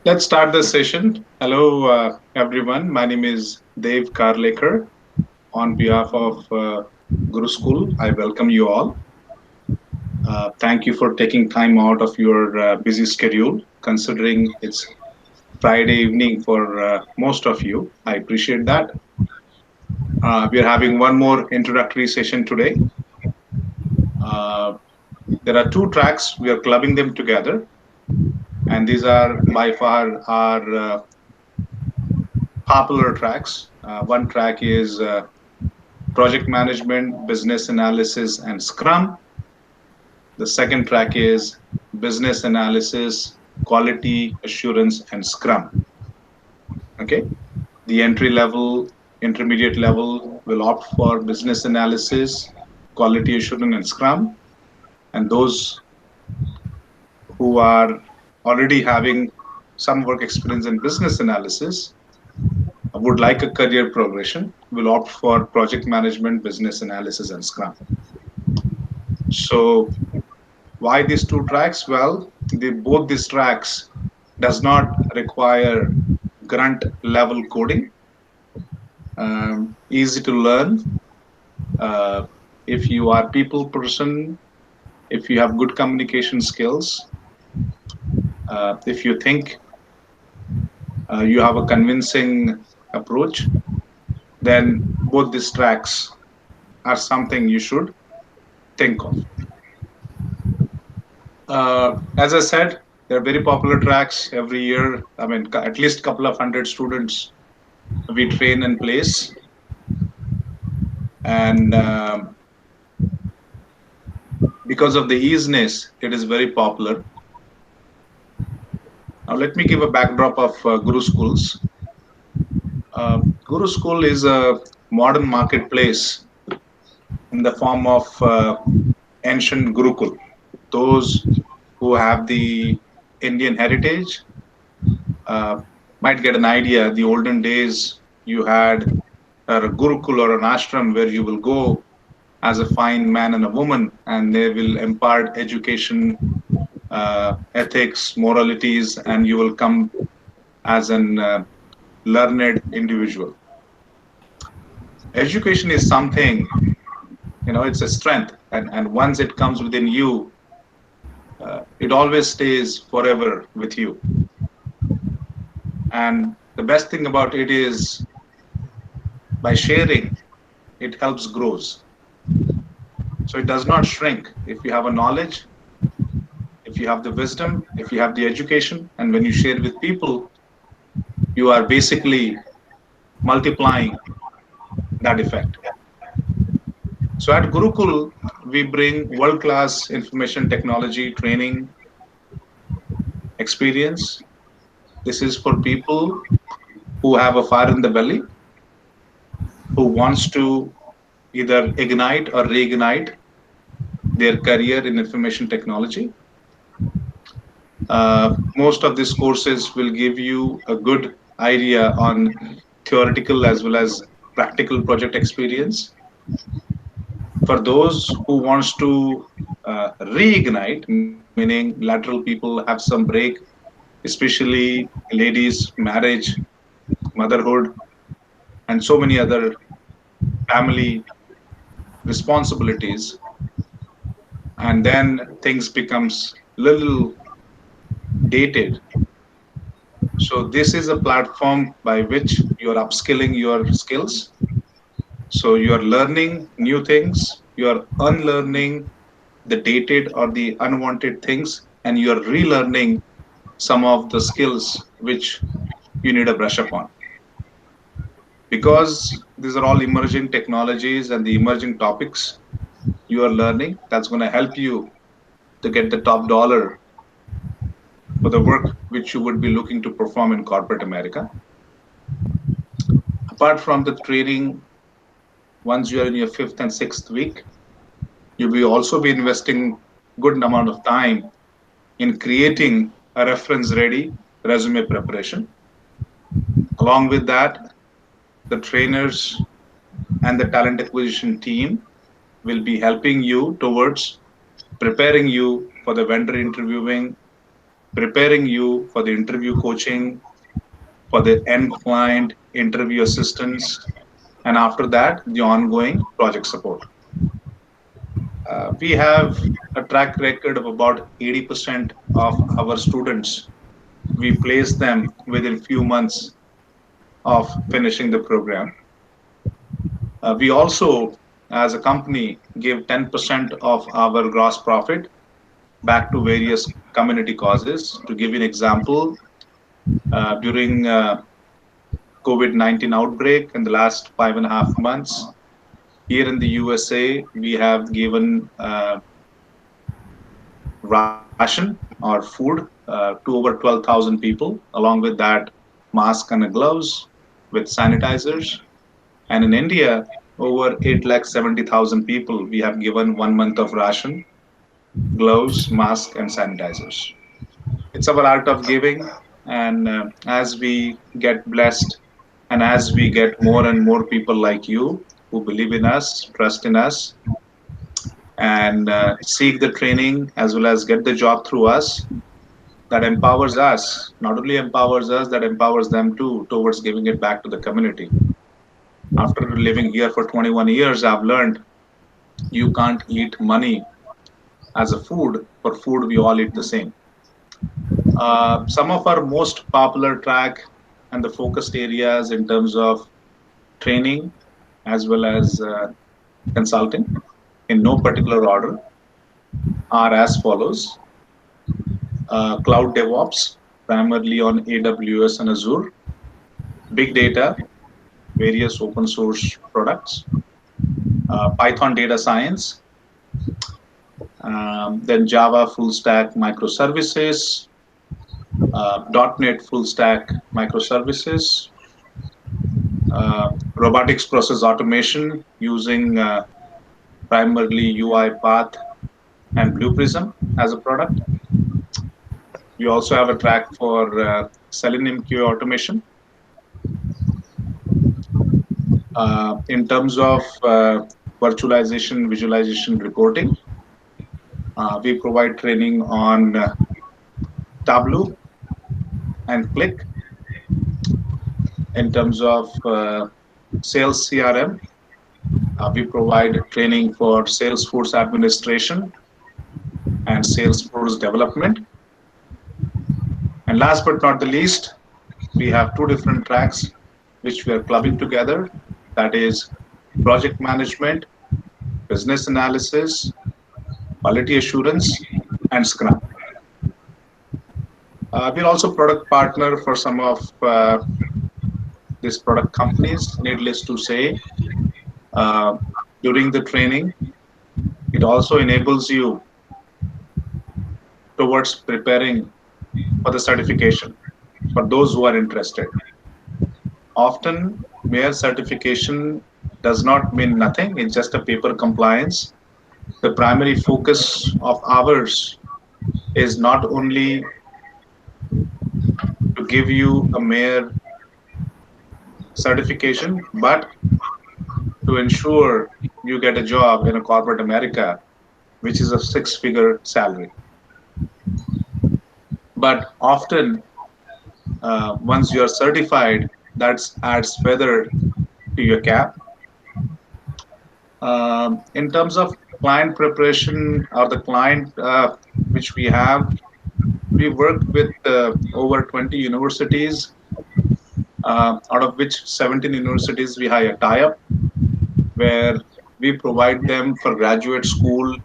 Let's start the session. Hello, everyone. My name is Dave Karlekar. On behalf of Guru School, I welcome you all. Thank you for taking time out of your busy schedule, considering it's Friday evening for most of you. I appreciate that. We are having one more introductory session today. Uh, there are two tracks. We are clubbing them together, and these are by far our popular tracks. One track is project management, business analysis, and Scrum. The second track is business analysis, quality assurance, and Scrum. Okay. The entry level, intermediate level will opt for business analysis, quality assurance, and Scrum. And those who are already having some work experience in business analysis would like a career progression will opt for project management, business analysis, and Scrum. So why these two tracks? Well, both these tracks does not require grunt level coding. Easy to learn. Uh, if you are people person, if you have good communication skills, if you think you have a convincing approach, then both these tracks are something you should think of. As I said, they're very popular tracks every year. I mean, at least a couple of hundred students we train and place. And because of the easiness, it is very popular. Now, let me give a backdrop of Guru Schools. Guru School is a modern marketplace in the form of ancient Gurukul. Those who have the Indian heritage uh, might get an idea. The olden days, you had a Gurukul or an ashram where you will go as a fine man and a woman, and they will impart education, ethics, moralities, and you will come as an learned individual. Education is something, it's a strength, and once it comes within you, it always stays forever with you. And the best thing about it is by sharing, it helps grows. So it does not shrink. If you have a knowledge, if you have the wisdom, if you have the education, and when you share with people, you are basically multiplying that effect. So at Gurukul, we bring world-class information technology training experience. This is for people who have a fire in the belly, who wants to either ignite or reignite their career in information technology. Most of these courses will give you a good idea on theoretical as well as practical project experience. For those who wants to reignite, meaning lateral people have some break, especially ladies, marriage, motherhood, and so many other family responsibilities, and then things becomes little dated. So this is a platform by which you're upskilling your skills. So you're learning new things, you're unlearning the dated or the unwanted things, and you're relearning some of the skills which you need to brush up on. Because these are all emerging technologies and the emerging topics you are learning, that's going to help you to get the top dollar for the work which you would be looking to perform in corporate America. Apart from the training, once you are in your fifth and sixth week, you will also be investing good amount of time in creating a reference ready resume preparation. Along with that, the trainers and the talent acquisition team will be helping you towards preparing you for the vendor interviewing, preparing you for the interview coaching, for the end client interview assistance, and after that, the ongoing project support. We have a track record of about 80% of our students. We place them within few months of finishing the program. We also, as a company, give 10% of our gross profit back to various community causes. To give you an example, during COVID-19 outbreak in the last 5.5 months, here in the USA, we have given ration or food to over 12,000 people, along with that, mask and gloves with sanitizers. And in India, over 8,70,000 people, we have given 1 month of ration, gloves, mask, and sanitizers. It's our art of giving. And as we get blessed and as we get more and more people like you who believe in us, trust in us, and seek the training as well as get the job through us, that empowers us, not only empowers us, that empowers them too towards giving it back to the community. After living here for 21 years, I've learned you can't eat money as a food. For food, we all eat the same. Some of our most popular track and the focused areas in terms of training as well as consulting, in no particular order, are as follows: cloud DevOps, primarily on AWS and Azure; big data, various open source products; Python data science; then Java full stack microservices; .NET full stack microservices; robotics process automation using primarily UiPath and Blue Prism as a product. We also have a track for Selenium QA automation. In terms of virtualization, visualization, reporting, we provide training on Tableau and Click. In terms of sales CRM, we provide training for Salesforce administration and Salesforce development. And last but not the least, we have two different tracks which we are clubbing together. That is project management, business analysis, quality assurance, and Scrum. We're also product partner for some of these product companies. Needless to say, uh, during the training, it also enables you towards preparing for the certification for those who are interested. Often, mere certification does not mean nothing, it's just a paper compliance. The primary focus of ours is not only to give you a mere certification, but to ensure you get a job in a corporate America, which is a six-figure salary. But often, once you are certified, that adds feather to your cap. In terms of client preparation or the client which we have, we work with over 20 universities, out of which 17 universities we have a tie-up where we provide them for graduate school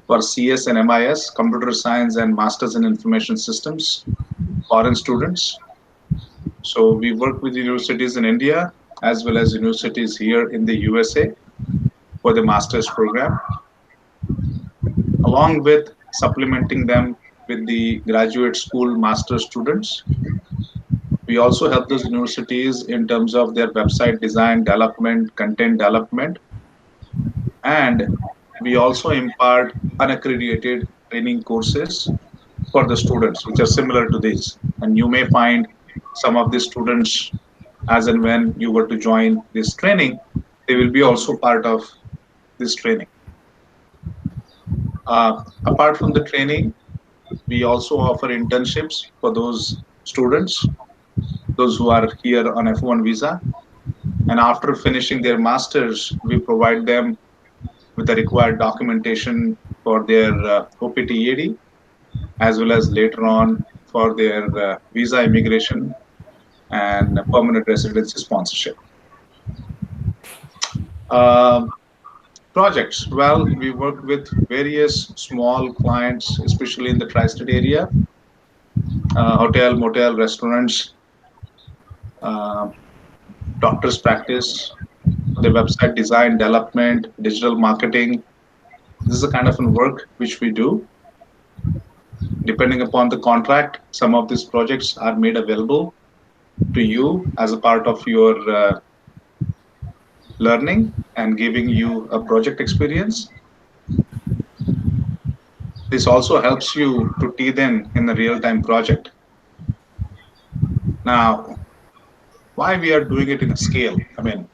for CS and MIS, computer science and masters in information systems, foreign students. So we work with universities in India as well as universities here in the USA for the master's program, along with supplementing them with the graduate school master students. We also help those universities in terms of their website design, development, content development, and we also impart unaccredited training courses for the students, which are similar to this. And you may find some of the students, as and when you were to join this training, they will be also part of this training. Apart from the training, We also offer internships for those students, those who are here on F1 visa. And after finishing their masters, we provide them with the required documentation for their OPT EAD, as well as later on for their visa immigration and permanent residency sponsorship. Um, Projects. Well, we work with various small clients, especially in the tri-state area, hotel, motel, restaurants, uh, doctor's practice, the website design, development, digital marketing. This is the kind of work which we do. Depending upon the contract, some of these projects are made available to you as a part of your learning and giving you a project experience. This also helps you to teach in a real-time project. Now, why we are doing it in a scale? I mean,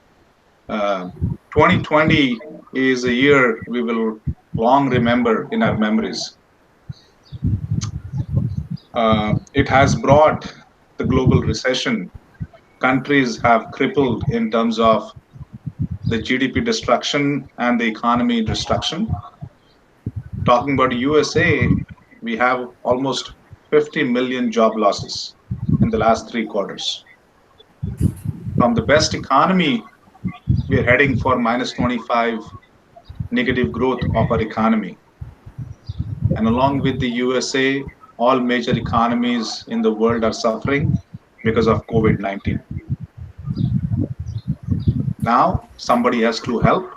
uh, 2020 is a year we will long remember in our memories. It has brought the global recession. Countries have crippled in terms of the GDP destruction and the economy destruction. Talking about USA, we have almost 50 million job losses in the last 3 quarters. From the best economy, we are heading for minus 25 negative growth of our economy. And along with the USA, all major economies in the world are suffering because of COVID 19. Now, somebody has to help.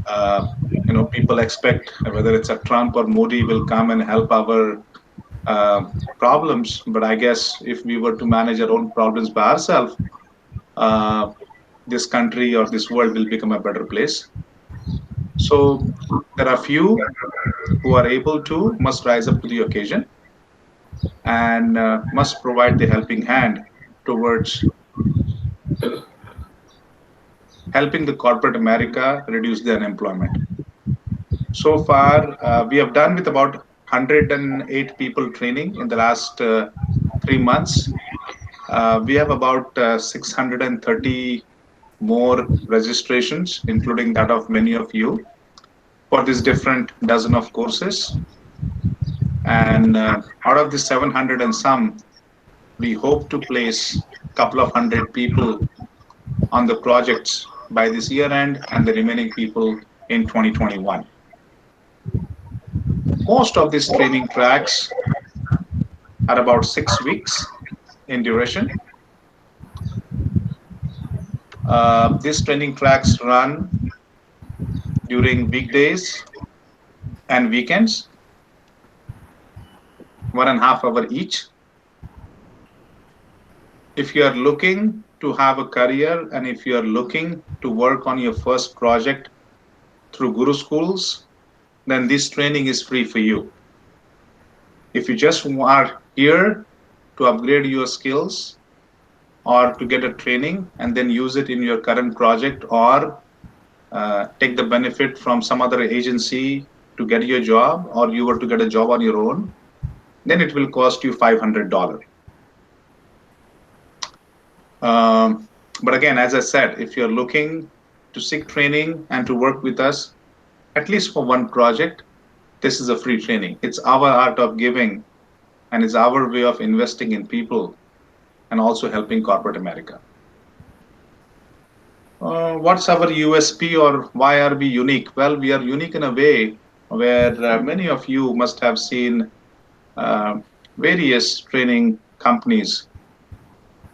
Uh, People expect whether it's a Trump or Modi will come and help our uh, problems. But I guess if we were to manage our own problems by ourselves, uh, this country or this world will become a better place. So there are few who are able to must rise up to the occasion and must provide the helping hand towards helping the corporate America reduce the unemployment. So far, we have done with about 108 people training in the last 3 months. We have about 630 more registrations, including that of many of you, for this different dozen of courses. And out of the 700 and some, we hope to place a couple of hundred people on the projects by this year end and the remaining people in 2021. Most of these training tracks are about 6 weeks in duration. These training tracks run during weekdays and weekends, 1.5 hours each. If you are looking to have a career and if you are looking to work on your first project through GuruSchools, then this training is free for you. If you just are here to upgrade your skills or to get a training and then use it in your current project or take the benefit from some other agency to get your job or you were to get a job on your own, then it will cost you $500. But again, as I said, if you're looking to seek training and to work with us, at least for one project, this is a free training. It's our art of giving and it's our way of investing in people and also helping corporate America. What's our USP or why are we unique? Well, we are unique in a way where many of you must have seen uh, various training companies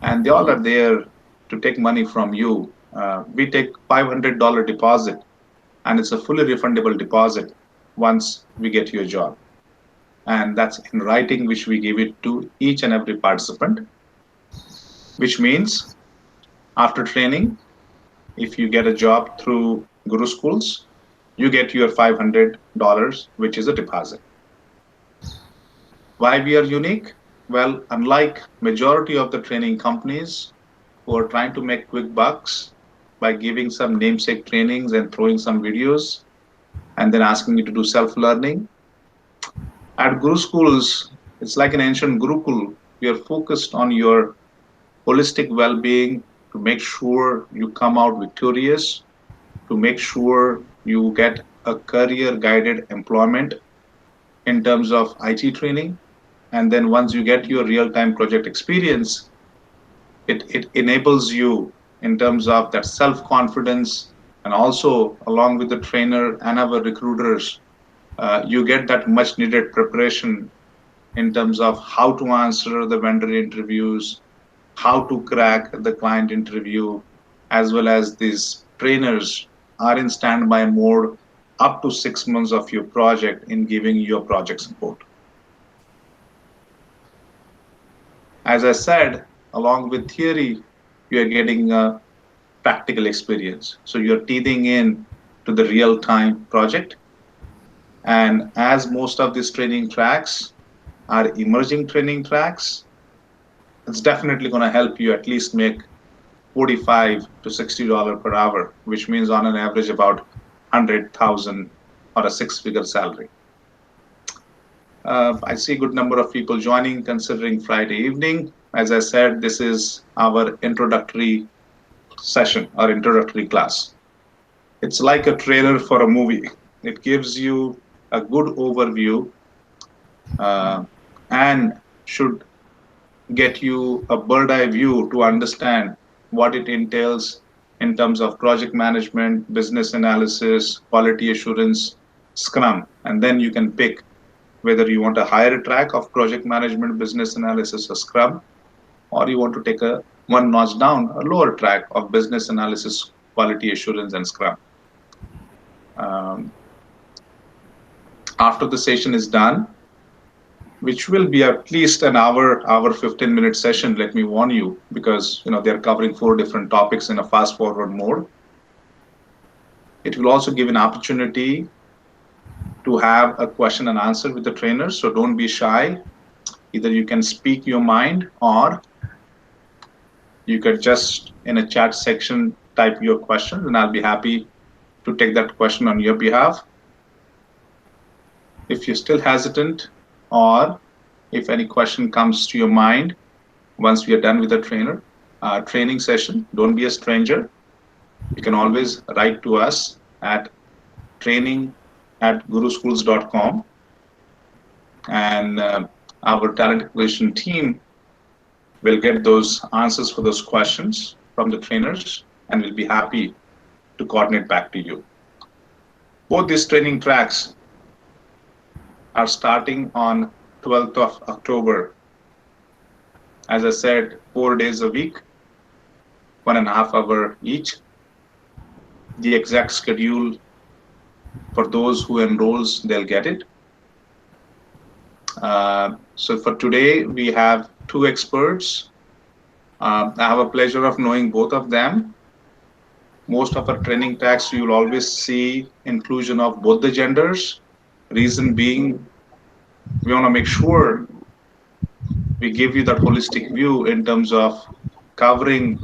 and they all are there to take money from you. We take $500 deposit and it's a fully refundable deposit once we get your job. And that's in writing, which we give it to each and every participant, which means after training, if you get a job through GuruSchools, you get your $500, which is a deposit. Why we are unique? Well, unlike majority of the training companies who are trying to make quick bucks by giving some namesake trainings and throwing some videos and then asking you to do self-learning, At Guru Schools, it's like an ancient Gurukul. We are focused on your holistic well being to make sure you come out victorious, to make sure you get a career guided employment in terms of IT training. And then once you get your real time project experience, it enables you in terms of that self confidence. And also, along with the trainer and our recruiters, you get that much needed preparation in terms of how to answer the vendor interviews, how to crack the client interview, as well as these trainers are in standby mode up to 6 months of your project in giving you your project support. As I said, along with theory, you are getting a practical experience. So you're teething in to the real time project. And as most of these training tracks are emerging training tracks, it's definitely going to help you at least make 45 to $60 per hour, which means on an average about 100,000 or a six-figure salary. I see a good number of people joining considering Friday evening. As I said, this is our introductory session or introductory class. It's like a trailer for a movie. It gives you a good overview uh, and should get you a bird eye view to understand what it entails in terms of project management, business analysis, quality assurance, Scrum. And then you can pick whether you want a higher track of project management, business analysis, or Scrum, or you want to take a one notch down, a lower track of business analysis, quality assurance, and Scrum. Um, After the session is done, which will be at least an hour 15-minute session, let me warn you, because they're covering four different topics in a fast forward mode. It will also give an opportunity to have a question and answer with the trainer, so don't be shy. Either you can speak your mind, or you could just in a chat section type your question, and I'll be happy to take that question on your behalf. If you're still hesitant, or if any question comes to your mind once we are done with the training session, don't be a stranger. You can always write to us at training@guruschools.com, and our talent acquisition team will get those answers for those questions from the trainers, and we'll be happy to coordinate back to you. Both these training tracks are starting on 12th of October. As I said, 4 days a week, 1.5 hours each. The exact schedule for those who enrolls, they'll get it. So for today, we have two experts. I have a pleasure of knowing both of them. Most of our training tracks, you will always see inclusion of both the genders. Reason being, we want to make sure we give you that holistic view in terms of covering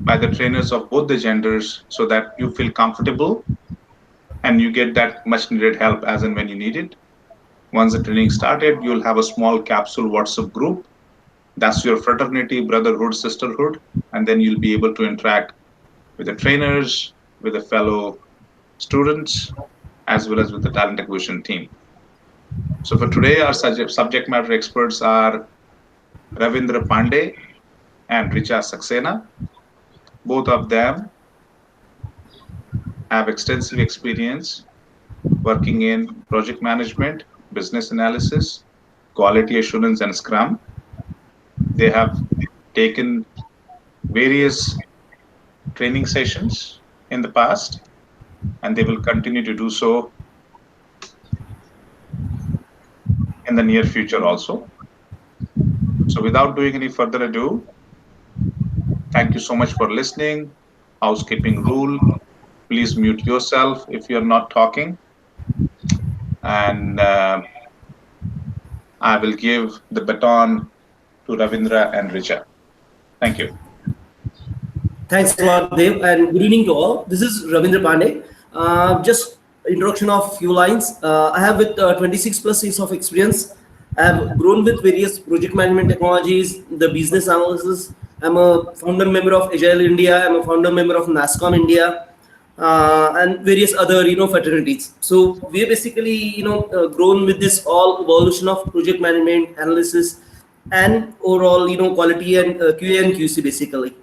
by the trainers of both the genders, so that you feel comfortable and you get that much needed help as and when you need it. Once the training started, you'll have a small capsule WhatsApp group. That's your fraternity, brotherhood, sisterhood, and then you'll be able to interact with the trainers, with the fellow students, as well as with the talent acquisition team. So for today, our subject matter experts are Ravindra Pandey and Richa Saxena. Both of them have extensive experience working in project management, business analysis, quality assurance, and Scrum. They have taken various training sessions in the past, and they will continue to do so in the near future also. So without doing any further ado, thank you so much for listening. Housekeeping rule, please mute yourself if you're not talking. And I will give the baton to Ravindra and Richa. Thank you. Thanks a lot, Dev, and good evening to all. This is Ravindra Pandey. Just introduction of few lines. I have with 26 plus years of experience. I have grown with various project management technologies, the business analysis. I'm a founder member of Agile India. I'm a founder member of NASCOM India, and various other fraternities. So we are basically grown with this all evolution of project management analysis and overall quality and QA and QC basically.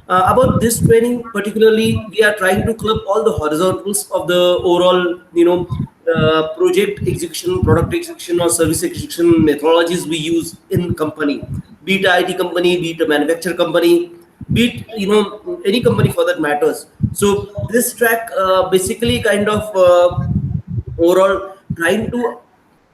About this training particularly, we are trying to club all the horizontals of the overall project execution, product execution, or service execution methodologies we use in company, be it IT company, be it a manufacturer company, be it any company for that matters. So this track basically kind of overall trying to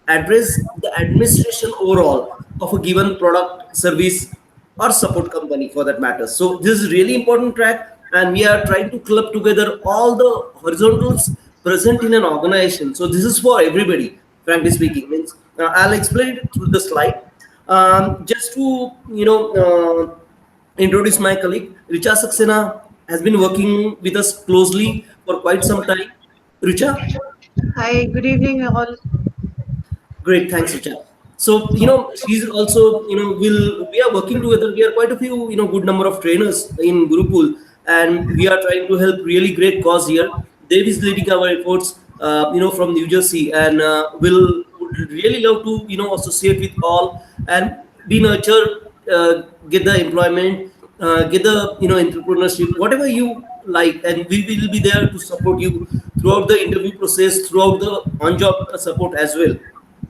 address the administration overall of a given product, service, or support company for that matter. So this is really important track, and we are trying to club together all the horizontals present in an organization. So this is for everybody, frankly speaking. Means I'll explain it through the slide. Just to introduce my colleague, Richa Saxena has been working with us closely for quite some time. Richa. Hi, good evening, all. Great, thanks, Richa. So, she's also, we are working together. We are quite a few, good number of trainers in Gurupool, and we are trying to help really great cause here. Dave is leading our efforts, from New Jersey, and would really love to, associate with all and be nurtured, get the employment, get the, entrepreneurship, whatever you like, and we will be there to support you throughout the interview process, throughout the on-job support as well.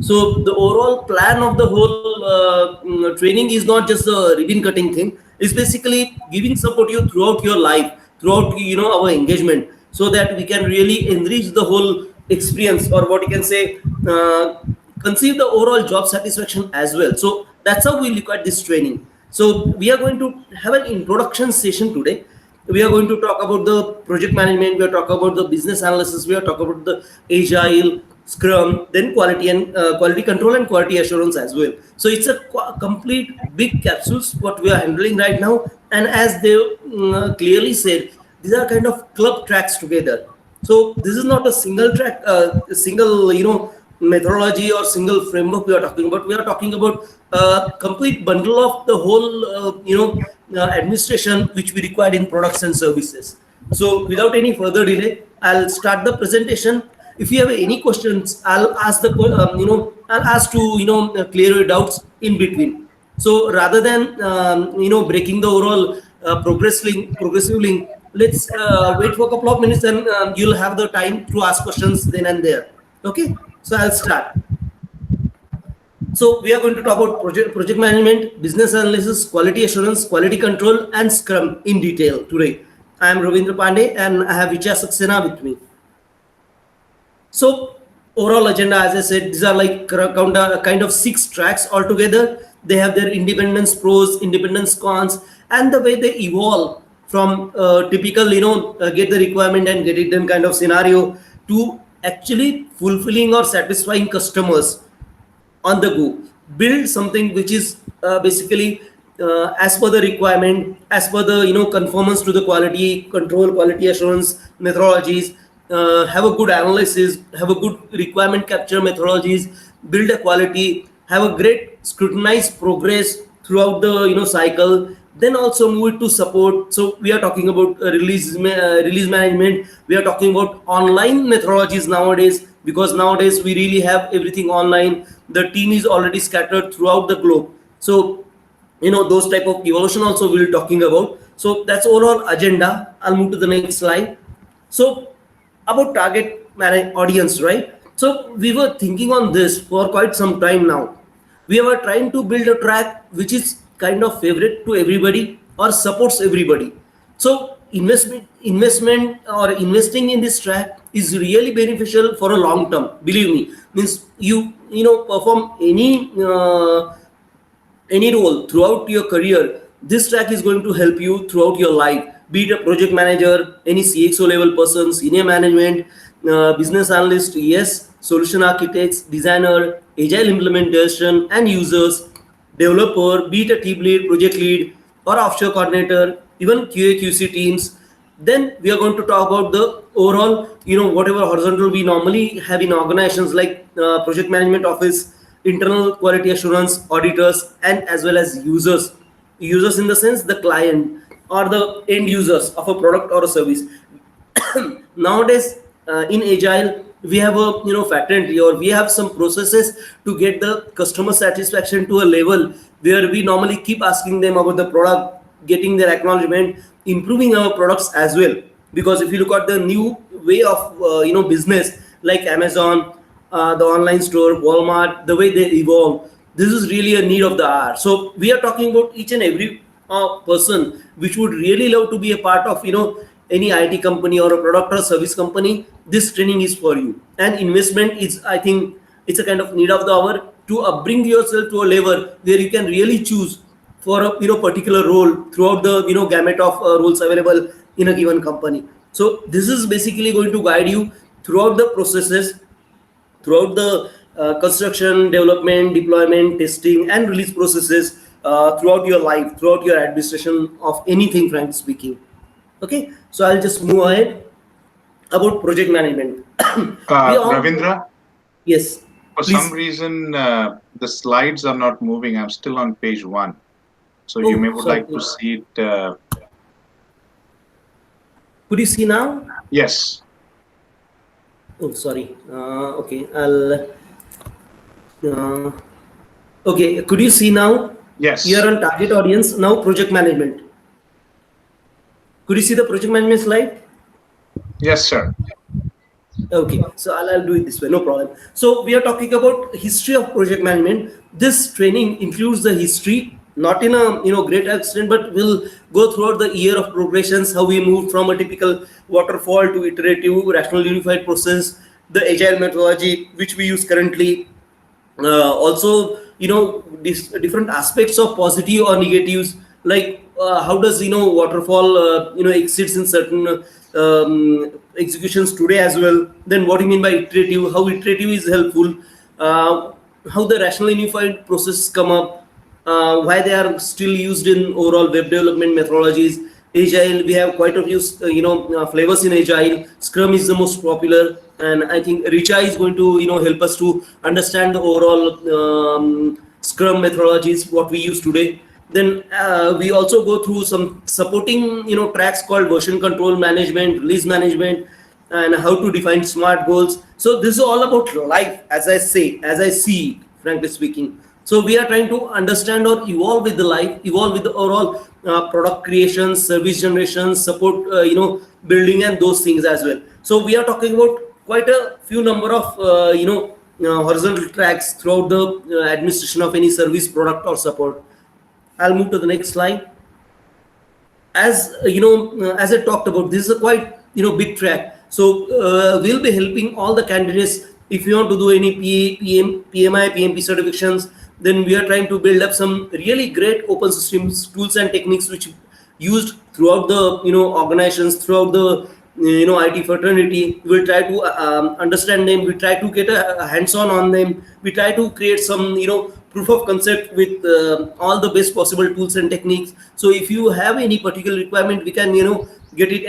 So the overall plan of the whole training is not just a ribbon cutting thing. It's basically giving support you throughout your life, throughout our engagement, so that we can really enrich the whole experience, or what you can say, conceive the overall job satisfaction as well. So that's how we look at this training. So we are going to have an introduction session today. We are going to talk about the project management. We are talking about the business analysis. We are talking about the agile, Scrum, then quality and quality control and quality assurance as well. So it's a complete big capsules what we are handling right now. And as they clearly said, these are kind of club tracks together. So this is not a single track, a single methodology or single framework we are talking about. We are talking about a complete bundle of the whole administration which we require in products and services. So without any further delay, I'll start the presentation. If you have any questions, I'll ask I'll ask to clear your doubts in between. So rather than breaking the overall progressive link, let's wait for a couple of minutes, and you'll have the time to ask questions then and there. Okay, so I'll start. So we are going to talk about project management, business analysis, quality assurance, quality control, and Scrum in detail today. I am Ravindra Pandey, and I have Vicha Saxena with me. So overall agenda, as I said, these are like kind of 6 tracks altogether. They have their independence pros, independence cons, and the way they evolve from typical, get the requirement and get it done kind of scenario to actually fulfilling or satisfying customers on the go. Build something which is basically as per the requirement, as per the conformance to the quality control, quality assurance methodologies. Have a good analysis, have a good requirement capture methodologies, build a quality, have a great scrutinized progress throughout the cycle, then also move it to support. So we are talking about release management. We are talking about online methodologies nowadays, because nowadays we really have everything online. The team is already scattered throughout the globe. So those type of evolution also we'll talking about. So that's overall agenda. I'll move to the next slide. So about target audience, right? So we were thinking on this for quite some time now. We were trying to build a track which is kind of favorite to everybody or supports everybody. So investment or investing in this track is really beneficial for a long term. Believe me, means you perform any role throughout your career, this track is going to help you throughout your life. Be it a project manager, any CXO level person, senior management, business analyst, yes, solution architects, designer, agile implementation and users, developer, be it a team lead, project lead, or offshore coordinator, even QA QC teams, Then we are going to talk about the overall, whatever horizontal we normally have in organizations like project management office, internal quality assurance, auditors, and as well as users. Users in the sense the client or the end users of a product or a service. Nowadays, in agile, we have a fraternity, or we have some processes to get the customer satisfaction to a level where we normally keep asking them about the product, getting their acknowledgement, improving our products as well. Because if you look at the new way of business like Amazon, the online store, Walmart, the way they evolve, this is really a need of the hour. So we are talking about each and every person which would really love to be a part of any IT company or a product or service company. This training is for you, and investment is, I think, it's a kind of need of the hour to upbring yourself to a level where you can really choose for a particular role throughout the gamut of roles available in a given company. So this is basically going to guide you throughout the processes, throughout the construction, development, deployment, testing, and release processes, throughout your life, throughout your administration of anything, frankly speaking. Okay, so I'll just move ahead about project management. We all Ravindra, yes, for some please. reason, the slides are not moving. I'm still on page one. So you may Oh, would sorry. like to see it. Could you see now? Yes. Oh, sorry. Okay, I'll. Uh, okay, could you see now? You're Yes. on target audience now. Project management. Could you see the project management slide? Yes, sir. Okay, so I'll do it this way, no problem. So we are talking about history of project management. This training includes the history, not in a great extent, but we'll go throughout the year of progressions, how we moved from a typical waterfall to iterative, rational, unified process, the agile methodology which we use currently, also different aspects of positive or negatives, like how does waterfall exceeds in certain executions today as well. Then what do you mean by iterative, how iterative is helpful, uh, how the rational unified process come up, why they are still used in overall web development methodologies. Agile, we have quite a few flavors in agile. Scrum is the most popular, and I think Richa is going to help us to understand the overall Scrum methodologies what we use today. Then we also go through some supporting tracks called version control management, release management, and how to define smart goals. So this is all about life, as I say, as I see, frankly speaking. So we are trying to understand or evolve with the life, evolve with the overall product creation, service generation, support, building, and those things as well. So we are talking about quite a few number of horizontal tracks throughout the administration of any service, product, or support. I'll move to the next slide. As as I talked about, this is a quite big track. So we'll be helping all the candidates. If you want to do any PMI, PMP certifications, then we are trying to build up some really great open systems tools and techniques which used throughout the organizations, throughout the IT fraternity. We will try to understand them. We try to get a hands-on on them. We try to create some proof of concept with all the best possible tools and techniques. So if you have any particular requirement, we can get it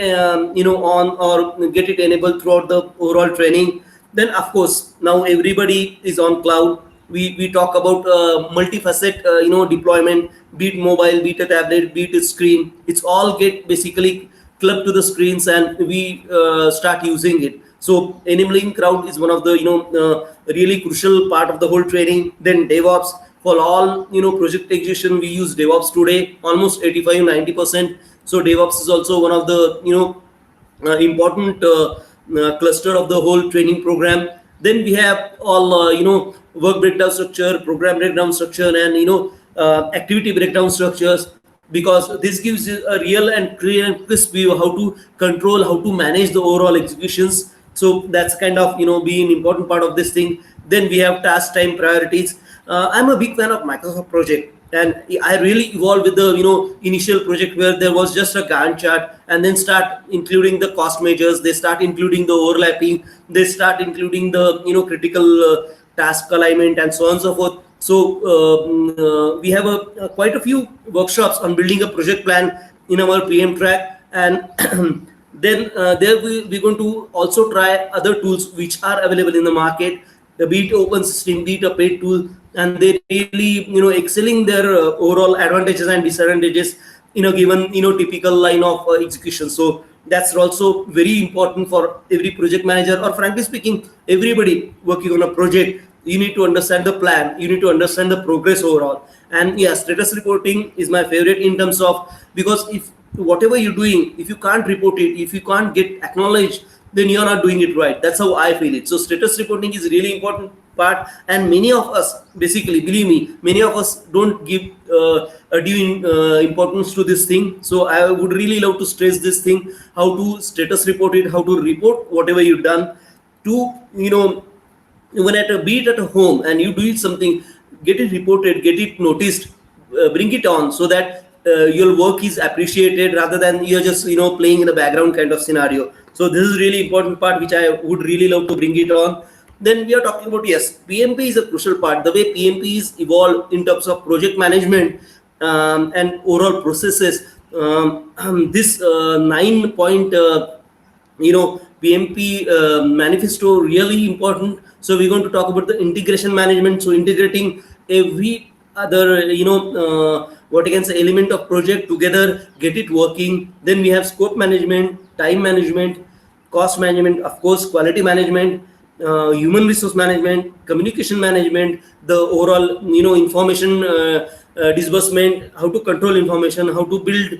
on or get it enabled throughout the overall training. Then of course now everybody is on cloud. We talk about multifaceted deployment, be it mobile, be it a tablet, be it a screen. It's all get basically clubbed to the screens, and we start using it. So enabling crowd is one of the really crucial part of the whole training. Then DevOps, for all project execution we use DevOps today, almost 85-90%. So DevOps is also one of the important cluster of the whole training program. Then we have all work breakdown structure, program breakdown structure, and activity breakdown structures, because this gives you a real and clear and crisp view of how to control, how to manage the overall executions. So that's kind of being an important part of this thing. Then we have task time priorities. I'm a big fan of Microsoft project, and I really evolved with the initial project where there was just a Gantt chart, and then start including the cost measures. They start including the overlapping. They start including the critical task alignment, and so on and so forth. So we have quite a few workshops on building a project plan in our PM track, and Then there we're going to also try other tools which are available in the market, be it open system, be it a paid tool, and they really excelling their overall advantages and disadvantages in a given typical line of execution. So that's also very important for every project manager, or frankly speaking everybody working on a project. You need to understand the plan, you need to understand the progress overall. And yeah, status reporting is my favorite in terms of, because if whatever you're doing, if you can't report it, if you can't get acknowledged, then you're not doing it right. That's how I feel it. So status reporting is really important part, and many of us, basically, believe me, many of us don't give a due importance to this thing. So I would really love to stress this thing: how to status report it, how to report whatever you've done, to when at a beat at a home and you do it something, get it reported, get it noticed, bring it on, so that your work is appreciated rather than you're just playing in the background kind of scenario. So this is really important part which I would really love to bring it on. Then we are talking about, yes, PMP is a crucial part. The way PMP is evolved in terms of project management and overall processes. This 9 point PMP manifesto really important. So we're going to talk about the integration management. So integrating every other what I can say element of project together, get it working. Then we have scope management, time management, cost management, of course, quality management, human resource management, communication management, the overall information disbursement, how to control information, how to build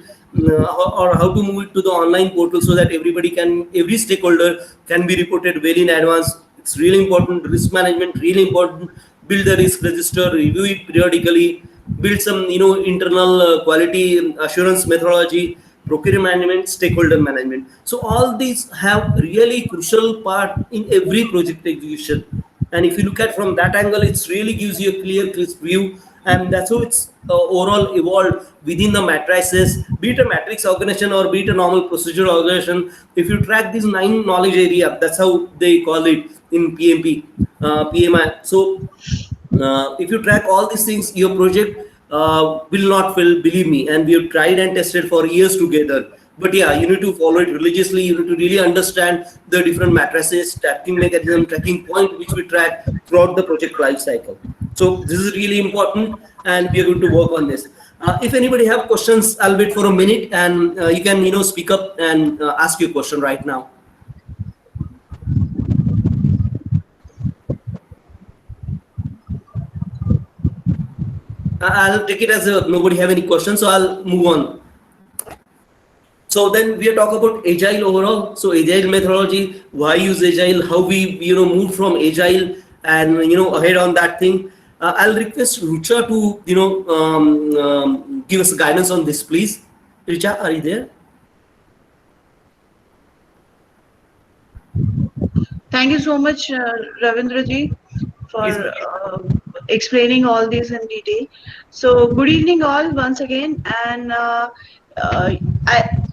or how to move it to the online portal so that every stakeholder can be reported well in advance. It's really important. Risk management really important. Build the risk register, review it periodically, build some internal quality assurance methodology, procurement management, stakeholder management. So all these have really crucial part in every project execution. And if you look at from that angle, it really gives you a clear, crisp view. And that's how it's overall evolved within the matrices, be it a matrix organization or be it a normal procedural organization. If you track these 9 knowledge area, that's how they call it in PMP, PMI. So if you track all these things, your project will not fail, believe me. And we have tried and tested for years together. But yeah, you need to follow it religiously. You need to really understand the different matrices, tracking mechanism, tracking point which we track throughout the project life cycle. So this is really important, and we are going to work on this. If anybody have questions, I'll wait for a minute, and you can speak up and ask your question right now. I'll take it as nobody have any questions, so I'll move on. So then we are talking about agile overall. So agile methodology, why use agile, how we move from agile and ahead on that thing. I'll request Rucha to give us guidance on this, please. Richa, are you there? Thank you so much, Ravindra ji, for explaining all this in detail. So, good evening, all, once again. And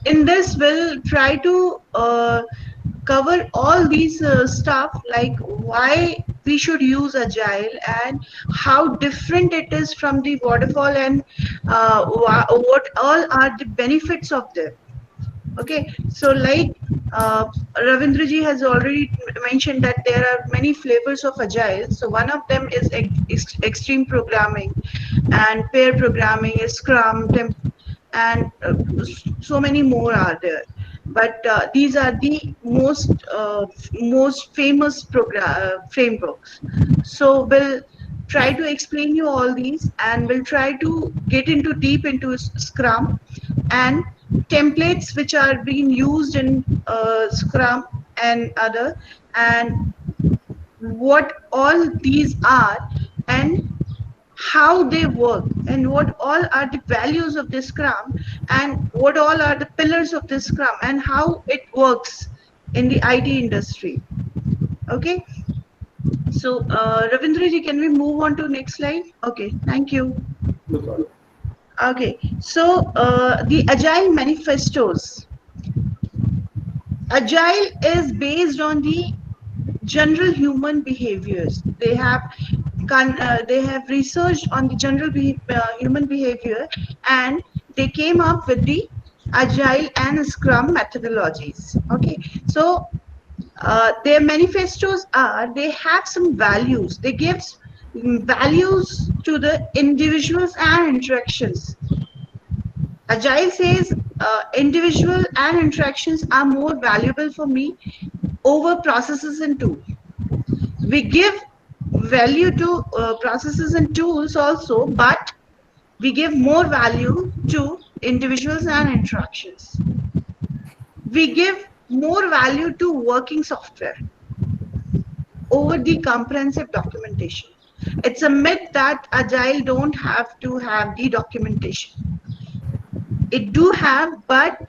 in this, we'll try to cover all these stuff, like why we should use agile and how different it is from the waterfall, and what all are the benefits of them. Okay, so like Ravindra ji has already mentioned that there are many flavors of agile. So one of them is extreme programming, and pair programming is Scrum, and so many more are there. But these are the most famous frameworks. So we'll try to explain you all these, and we'll try to get into deep into Scrum and templates which are being used in Scrum and other, and what all these are, and how they work, and what all are the values of the Scrum, and what all are the pillars of the Scrum, and how it works in the IT industry. Okay, so Ravindra ji, can we move on to next slide? Okay, thank you. No problem. Okay, so the Agile manifestos. Agile is based on the general human behaviors. They have researched on the general human behavior, and they came up with the Agile and Scrum methodologies. Okay, so their manifestos are, they have some values. They give values to the individuals and interactions. Agile says individual and interactions are more valuable for me over processes and tools. We give value to processes and tools also, but we give more value to individuals and interactions. We give more value to working software over the comprehensive documentation. It's a myth that Agile don't have to have the documentation. It do have, but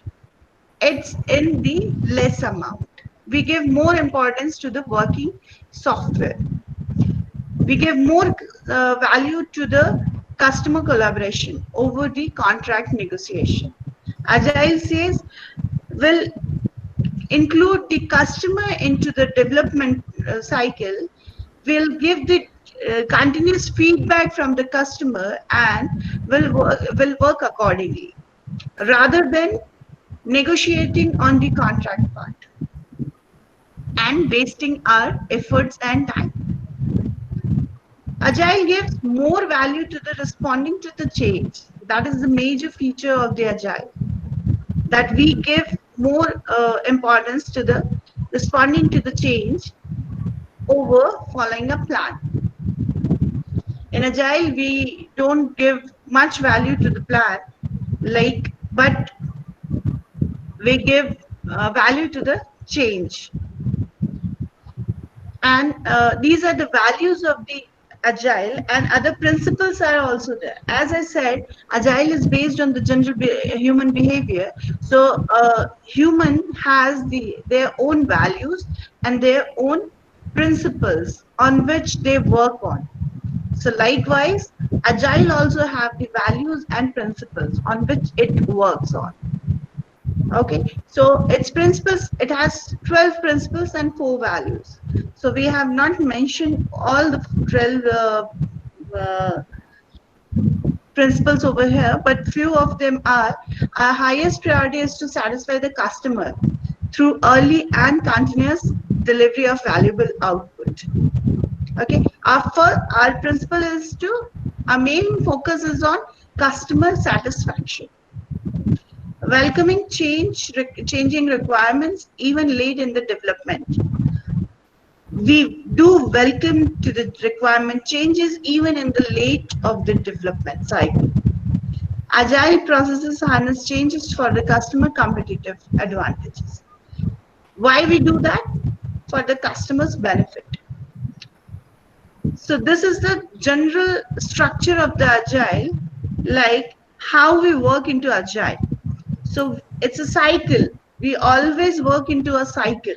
it's in the less amount. We give more importance to the working software. We give more value to the customer collaboration over the contract negotiation. Agile says will include the customer into the development cycle, will give the continuous feedback from the customer, and will work accordingly rather than negotiating on the contract part and wasting our efforts and time. Agile gives more value to the responding to the change. That is the major feature of the Agile, that we give more importance to the responding to the change over following a plan. In Agile, we don't give much value to the plan, but we give value to the change. And these are the values of the Agile, and other principles are also there. As I said, Agile is based on the general human behavior. So human has their own values and their own principles on which they work on. So likewise, Agile also have the values and principles on which it works on. Okay, so its principles, it has 12 principles and 4 values. So we have not mentioned all the 12 uh, principles over here, but few of them are: our highest priority is to satisfy the customer through early and continuous delivery of valuable output. Okay, our principle is to, our main focus is on customer satisfaction, welcoming changing requirements even late in the development. We do welcome to the requirement changes even in the late of the development cycle. Agile processes harness changes for the customer competitive advantages. Why we do that? For the customer's benefit. So this is the general structure of the Agile, like how we work into Agile. So it's a cycle. We always work into a cycle.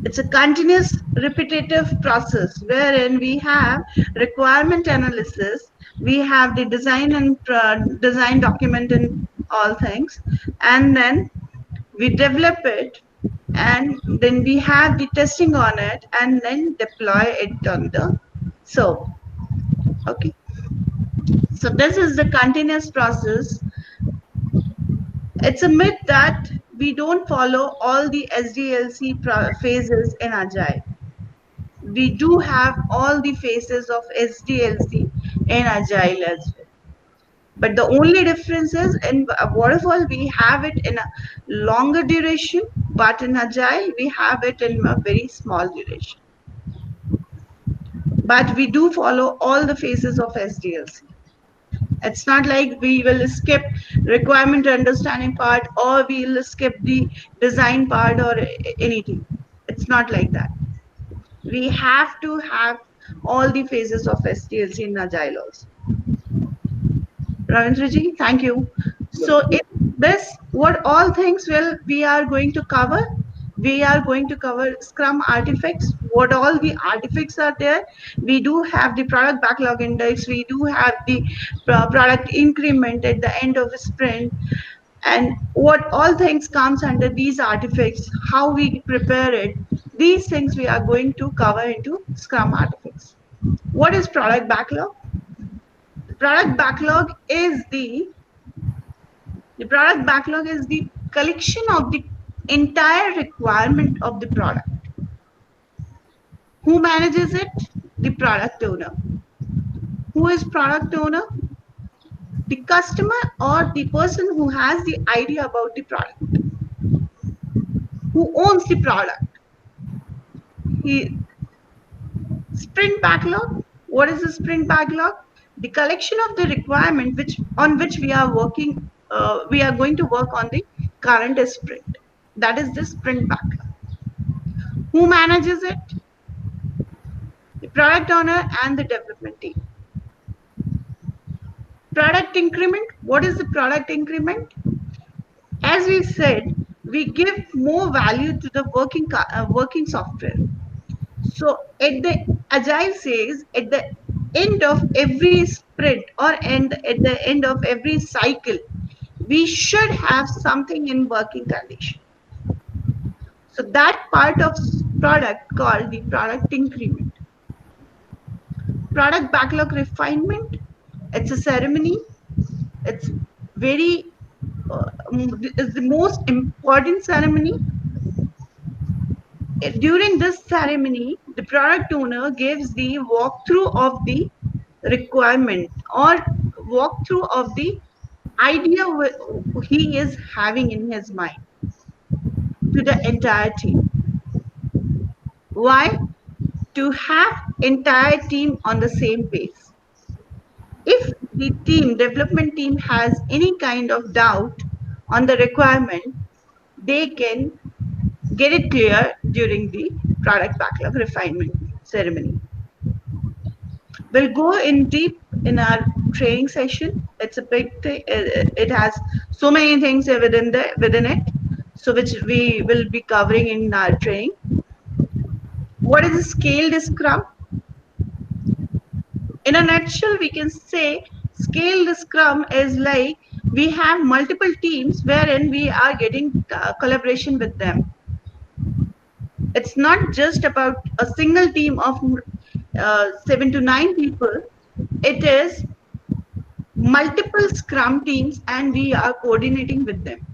It's a continuous repetitive process wherein we have requirement analysis, we have the design and design document and all things, and then we develop it, and then we have the testing on it, and then deploy it on the server. Okay, so this is the continuous process. It's a myth that we don't follow all the SDLC phases in Agile. We do have all the phases of SDLC in Agile as well. But the only difference is in Waterfall, we have it in a longer duration, but in Agile, we have it in a very small duration. But we do follow all the phases of SDLC. It's not like we will skip requirement understanding part, or we will skip the design part, or anything. It's not like that. We have to have all the phases of SDLC in Agile also. Ravindraji, thank you. So in this, what all things will we are going to cover? We are going to cover Scrum artifacts, what all the artifacts are there. We do have the product backlog index, we do have the product increment at the end of a sprint, and what all things comes under these artifacts, how we prepare it. These things we are going to cover into Scrum artifacts. What is product backlog? Product backlog is the The product backlog is the collection of the entire requirement of the product. Who manages it? The product owner. Who is product owner? The customer or the person who has the idea about the product, who owns the product. He sprint backlog. What is the sprint backlog? The collection of the requirement which we are working. We are going to work on the current sprint. That is the sprint backlog. Who manages it? The product owner and the development team. Product increment. What is the product increment? As we said, we give more value to the working software. So at the agile says at the end of every sprint or at the end of every cycle, we should have something in working condition. So that part of product called the product increment. Product backlog refinement. It's a ceremony. It's very is the most important ceremony. During this ceremony, the product owner gives the walkthrough of the requirement or walkthrough of the idea he is having in his mind to the entire team. Why? To have entire team on the same pace. If the development team has any kind of doubt on the requirement, they can get it clear during the product backlog refinement ceremony. We'll go in deep in our training session. It's a big thing. It has so many things within it, so which we will be covering in our training. What is a scaled Scrum? In a nutshell, we can say scaled Scrum is like we have multiple teams wherein we are getting collaboration with them. It's not just about a single team of 7 to 9 people. It is multiple Scrum teams and we are coordinating with them.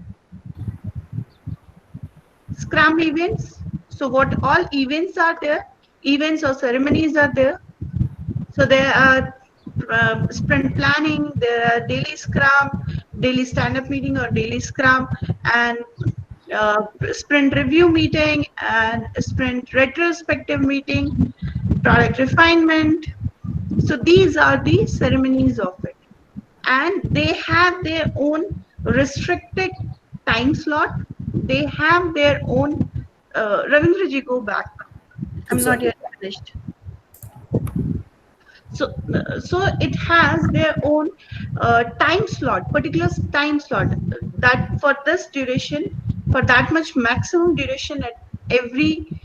Scrum events. So what all events are there? Events or ceremonies are there. So there are sprint planning, there are daily Scrum, daily stand-up meeting or daily Scrum, and sprint review meeting and sprint retrospective meeting, product refinement. So these are the ceremonies of it. And they have their own restricted time slot. They have their own, Ravindraji, go back. I'm not yet finished. So it has their own time slot, particular time slot that for this duration, for that much maximum duration at every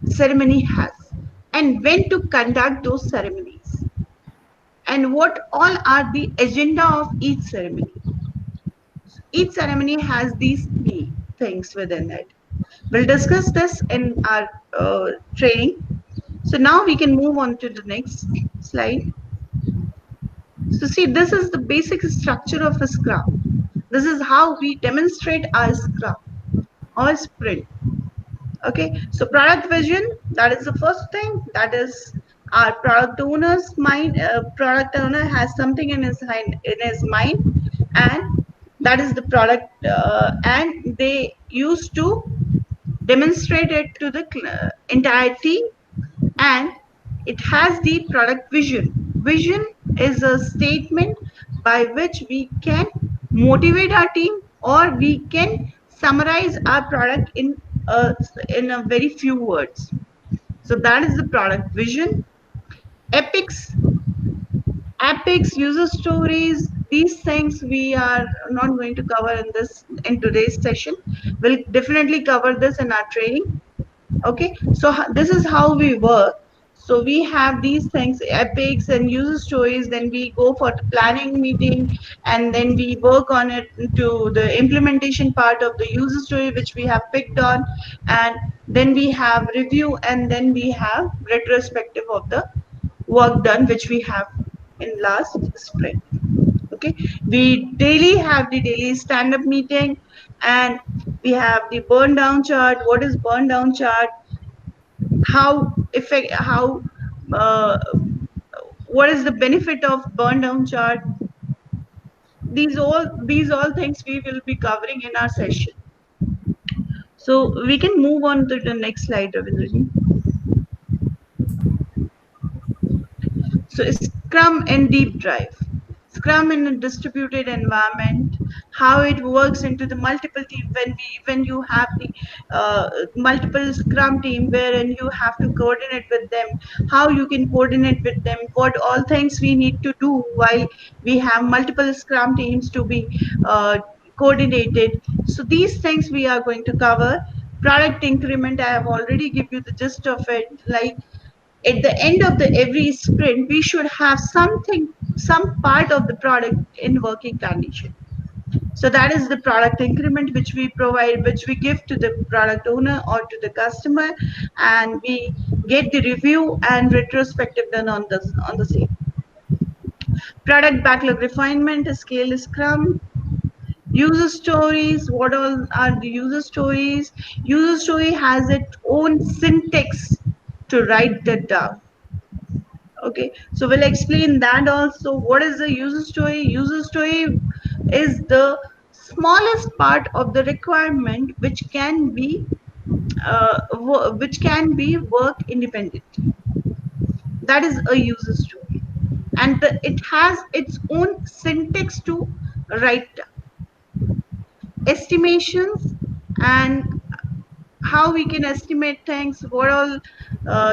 ceremony has, and when to conduct those ceremonies, and what all are the agenda of each ceremony. Each ceremony has these three things within it. We'll discuss this in our training. So now we can move on to the next slide. So see, this is the basic structure of a Scrum. This is how we demonstrate our Scrum or sprint. Okay, so product vision, that is the first thing. That is our product owner's mind. Product owner has something in his mind, and that is the product, and they used to demonstrate it to the entire team, and it has the product vision. Vision is a statement by which we can motivate our team or we can summarize our product in a very few words. So that is the product vision. Epics, user stories, these things we are not going to cover in today's session. We'll definitely cover this in our training. Okay, so this is how we work. So we have these things, epics and user stories, then we go for the planning meeting, and then we work on it to the implementation part of the user story which we have picked on, and then we have review, and then we have retrospective of the work done which we have in last sprint. Okay, we daily have the daily stand-up meeting, and we have the burn down chart. What is burn down chart? How uh, what is the benefit of burn down chart? These all things we will be covering in our session. So we can move on to the next slide, Ravindraji. So Scrum and Deep Drive. Scrum in a distributed environment, how it works into the multiple team when you have the multiple Scrum team wherein you have to coordinate with them, how you can coordinate with them, what all things we need to do while we have multiple Scrum teams to be coordinated. So these things we are going to cover. Product increment, I have already give you the gist of it. Like at the end of the every sprint we should have some part of the product in working condition. So that is the product increment which we provide, which we give to the product owner or to the customer, and we get the review and retrospective done on the same. Product backlog refinement, scale Scrum. User stories, what all are the user stories? User story has its own syntax to write that down. Okay, so we'll explain that also. What is the user story? User story is the smallest part of the requirement which can be work independently. That is a user story, and it has its own syntax to write down. Estimations and how we can estimate things. Uh,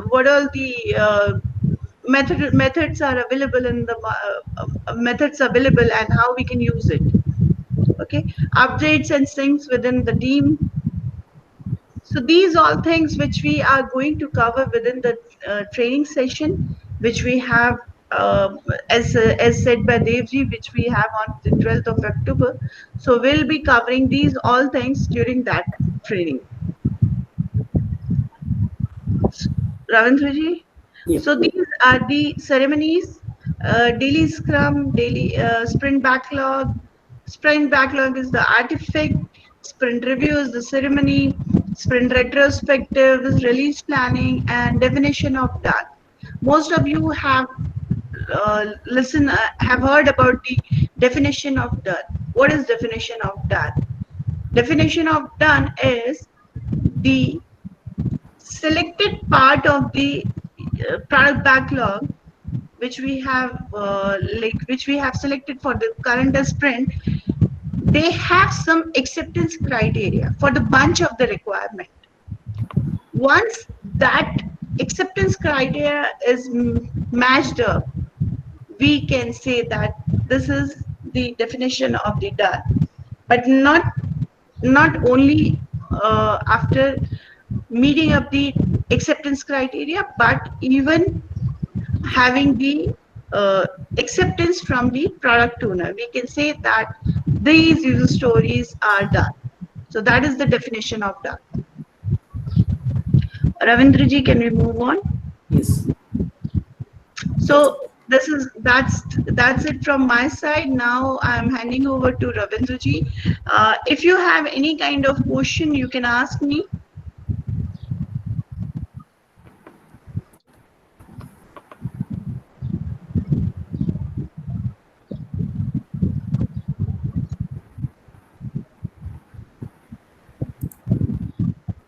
what all the methods are available in the methods available and how we can use it. Okay, updates and things within the team. So these all things which we are going to cover within the training session, which we have as said by Devji, which we have on the 12th of October. So we'll be covering these all things during that training. Ravindraji. Yeah. So these are the ceremonies: daily Scrum, daily sprint backlog. Sprint backlog is the artifact. Sprint review is the ceremony. Sprint retrospective is release planning and definition of done. Most of you have heard about the definition of done. What is definition of done? Definition of done is the selected part of the product backlog which we have selected for the current sprint. They have some acceptance criteria for the bunch of the requirement. Once that acceptance criteria is matched up, we can say that this is the definition of the done, but not only after meeting up the acceptance criteria, but even having the acceptance from the product owner. We can say that these user stories are done. So that is the definition of done. Ravindraji, can we move on? Yes. So that's it from my side. Now I'm handing over to Ravindraji. If you have any kind of question, you can ask me.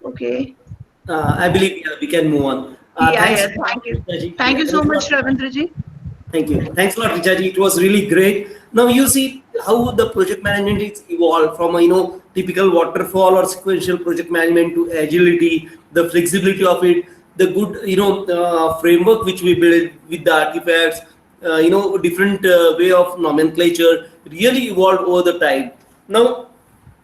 Okay. I believe we can move on. Thanks. Yeah. Thank you. Richaji. Thank Yeah, you so thanks a much, lot. Ravindraji. Thank you. Thanks a lot, Richaji. It was really great. Now you see how the project management is evolved from a typical waterfall or sequential project management to agility, the flexibility of it, the good framework which we build with the artifacts, different way of nomenclature really evolved over the time. Now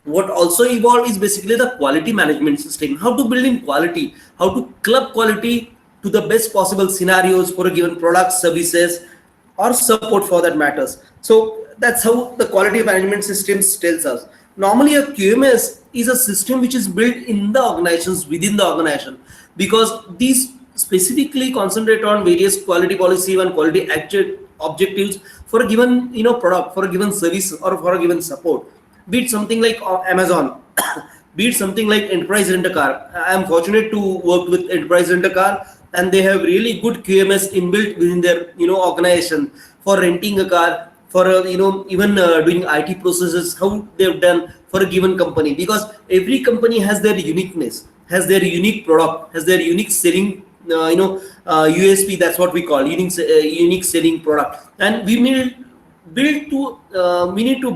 what also evolved is basically the quality management system, how to build in quality, how to club quality to the best possible scenarios for a given product, services, or support for that matters. So that's how the quality management systems tells us. Normally a QMS is a system which is built in the organizations, within the organization, because these specifically concentrate on various quality policy and quality objectives for a given product, for a given service, or for a given support. Be it something like Amazon, be it something like enterprise rent a car. I am fortunate to work with enterprise rent a car, and they have really good QMS inbuilt within their organization for renting a car, for even doing IT processes, how they've done for a given company, because every company has their uniqueness, has their unique product, has their unique selling USP. That's what we call unique selling product, and we need to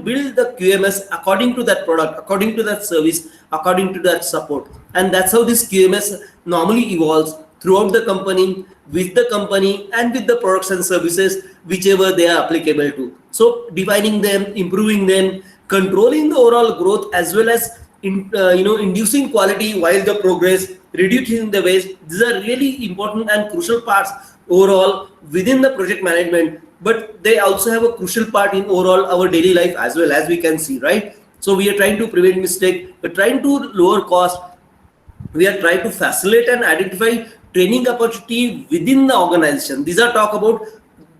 build the QMS according to that product, according to that service, according to that support. And that's how this QMS normally evolves throughout the company, with the company, and with the products and services whichever they are applicable to. So defining them, improving them, controlling the overall growth, as well as inducing quality while the progress, reducing the waste. These are really important and crucial parts overall within the project management, but they also have a crucial part in overall our daily life as well, as we can see, right? So we are trying to prevent mistake, we're trying to lower cost, we are trying to facilitate and identify training opportunity within the organization. These are talk about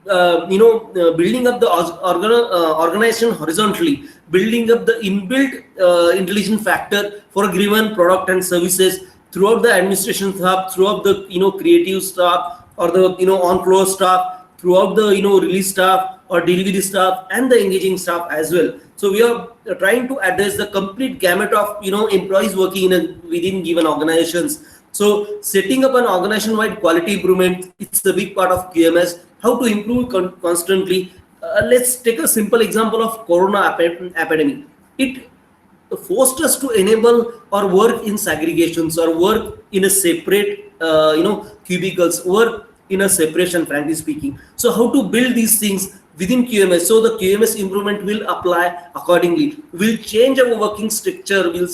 building up the organization horizontally, building up the inbuilt intelligence factor for a given product and services throughout the administration staff, throughout the creative staff, or the on floor staff, throughout the release staff or delivery staff, and the engaging staff as well. So we are trying to address the complete gamut of employees working within given organizations. So setting up an organization-wide quality improvement, it's a big part of QMS. How to improve constantly. Let's take a simple example of Corona epidemic. It forced us to enable or work in segregations, or work in a separate cubicles, work in a separation, frankly speaking. So how to build these things within QMS, so the QMS improvement will apply accordingly, will change our working structure, will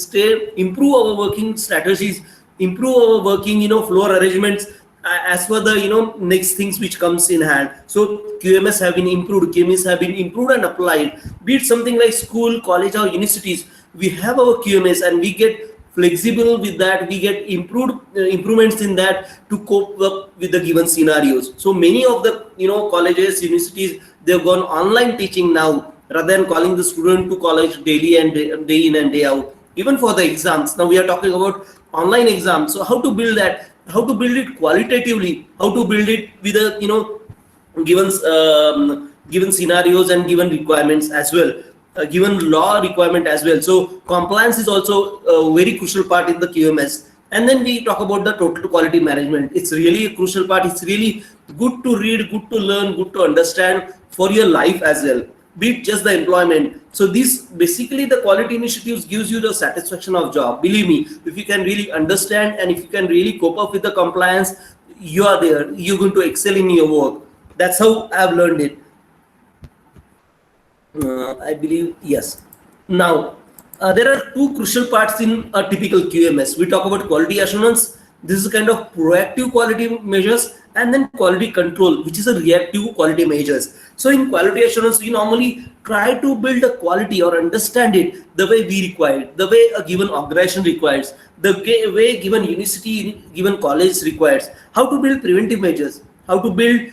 improve our working strategies, improve our working floor arrangements as per the next things which comes in hand. So QMS have been improved, QMS have been improved and applied. Be it something like school, college, or universities, we have our QMS, and we get flexible with that, we get improvements in that to cope up with the given scenarios. So many of the colleges, universities, they've gone online teaching now, rather than calling the student to college daily and day in and day out. Even for the exams, now we are talking about online exams. So how to build that, how to build it qualitatively, how to build it with a given scenarios and given requirements as well, given law requirement as well. So compliance is also a very crucial part in the QMS. And then we talk about the total quality management. It's really a crucial part. It's really good to read, good to learn, good to understand for your life as well, be it just the employment. So this basically, the quality initiatives gives you the satisfaction of job. Believe me, if you can really understand and if you can really cope up with the compliance, you are there, you're going to excel in your work. That's how I've learned it. I believe, yes. Now, there are two crucial parts in a typical QMS. We talk about quality assurance. This is a kind of proactive quality measures, and then quality control, which is a reactive quality measures. So in quality assurance, we normally try to build a quality or understand it the way we require, the way a given organization requires, the way given university, given college requires. How to build preventive measures, how to build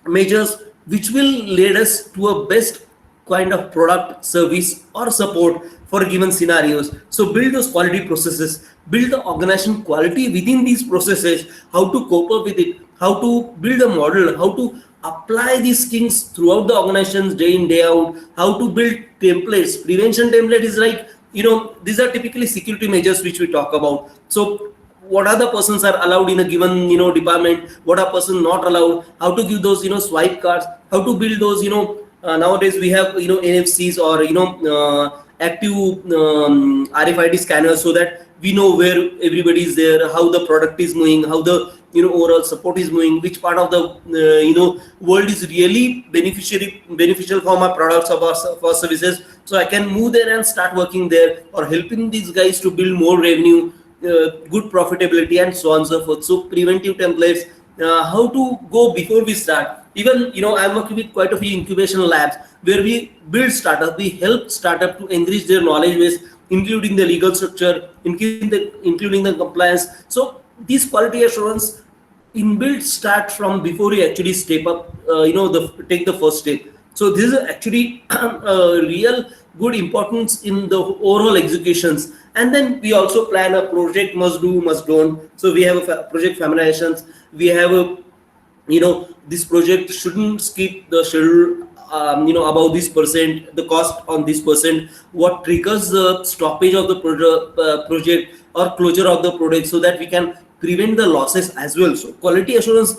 measures which will lead us to a best kind of product, service, or support for given scenarios. So build those quality processes, build the organization quality within these processes, how to cope up with it, how to build a model, how to apply these things throughout the organizations day in, day out, how to build templates. Prevention template is like, these are typically security measures which we talk about. So what are the persons are allowed in a given department, what are person not allowed, how to give those swipe cards, how to build those nowadays we have NFCs or active RFID scanners, so that we know where everybody is there, how the product is moving, how the overall support is moving, which part of the world is really beneficial for my products or for services, so I can move there and start working there, or helping these guys to build more revenue, good profitability, and so on and so forth. So preventive templates, how to go before we start. Even I'm working with quite a few incubation labs where we build startup, we help startup to enrich their knowledge base, including the legal structure, including the compliance. So these quality assurance inbuilt start from before you actually step up, take the first step. So this is actually a real good importance in the overall executions. And then we also plan a project must do, must don't. So we have a project familiarizations. We have a, this project shouldn't skip the schedule, above this percent, the cost on this percent, what triggers the stoppage of the project or closure of the product, so that we can prevent the losses as well. So quality assurance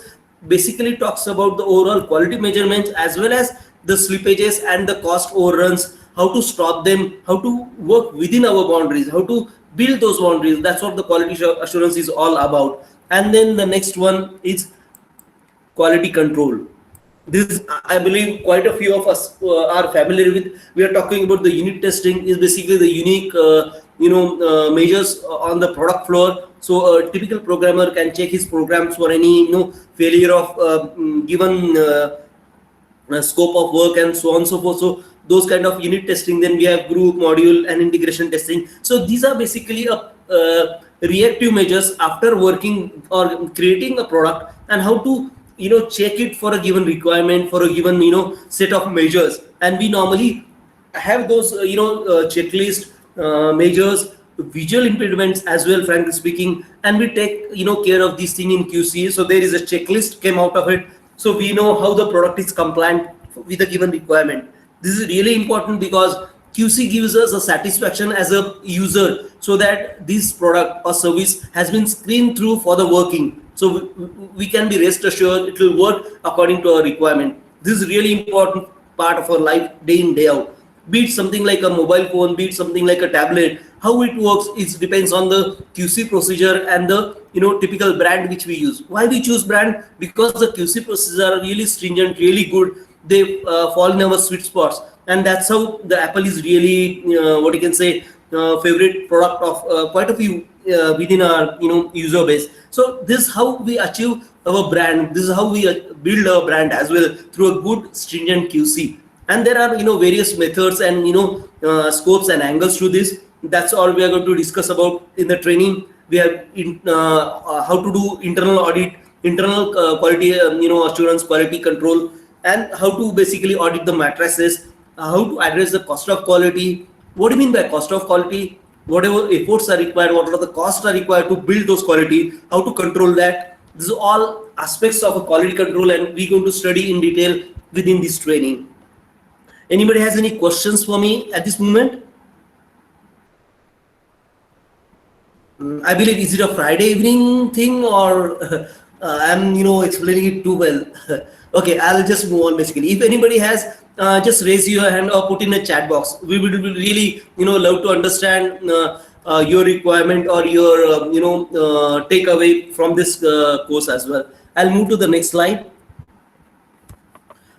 basically talks about the overall quality measurements as well as the slippages and the cost overruns, how to stop them, how to work within our boundaries, how to build those boundaries. That's what the quality assurance is all about. And then the next one is quality control. This, I believe, quite a few of us are familiar with. We are talking about the unit testing is basically the unique measures on the product floor. So a typical programmer can check his programs for any failure of given scope of work and so on and so forth. So those kind of unit testing. Then we have group, module, and integration testing. So these are basically reactive measures after working or creating a product, and how to check it for a given requirement, for a given set of measures. And we normally have those checklist measures, visual impediments as well, frankly speaking, and we take care of this thing in QC. So there is a checklist came out of it, so we know how the product is compliant with a given requirement. This is really important because QC gives us a satisfaction as a user, so that this product or service has been screened through for the working. So we can be rest assured it will work according to our requirement. This is really important part of our life, day in, day out. Be it something like a mobile phone, be it something like a tablet, how it works, it depends on the QC procedure and the typical brand which we use. Why we choose brand? Because the QC procedures are really stringent, really good. They fall in our sweet spots, and that's how the Apple is really what you can say favorite product of quite a few within our user base. So this is how we achieve our brand. This is how we build our brand as well, through a good stringent QC. And there are various methods and scopes and angles to this. That's all we are going to discuss about in the training. We have how to do internal audit, internal quality assurance, quality control, and how to basically audit the matrices, how to address the cost of quality. What do you mean by cost of quality? Whatever efforts are required, what are the costs are required to build those quality, how to control that. This is all aspects of a quality control, and we're going to study in detail within this training. Anybody has any questions for me at this moment? I believe, is it a Friday evening thing, or I'm explaining it too well? Okay, I'll just move on. Basically, if anybody has, just raise your hand or put in a chat box. We would really love to understand your requirement or your takeaway from this course as well. I'll move to the next slide.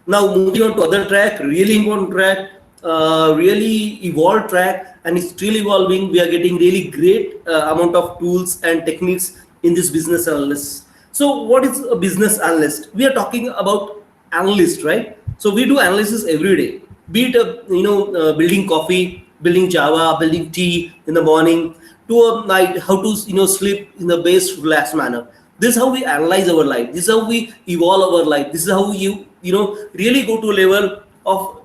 Now moving on to other track, really important track, really evolved track, and it's still evolving. We are getting really great amount of tools and techniques in this business analyst. So what is a business analyst? We are talking about analyst, right? So we do analysis every day, be it building coffee, building Java, building tea in the morning, to a night, how to sleep in the best relaxed manner. This is how we analyze our life. This is how we evolve our life. This is how you really go to a level of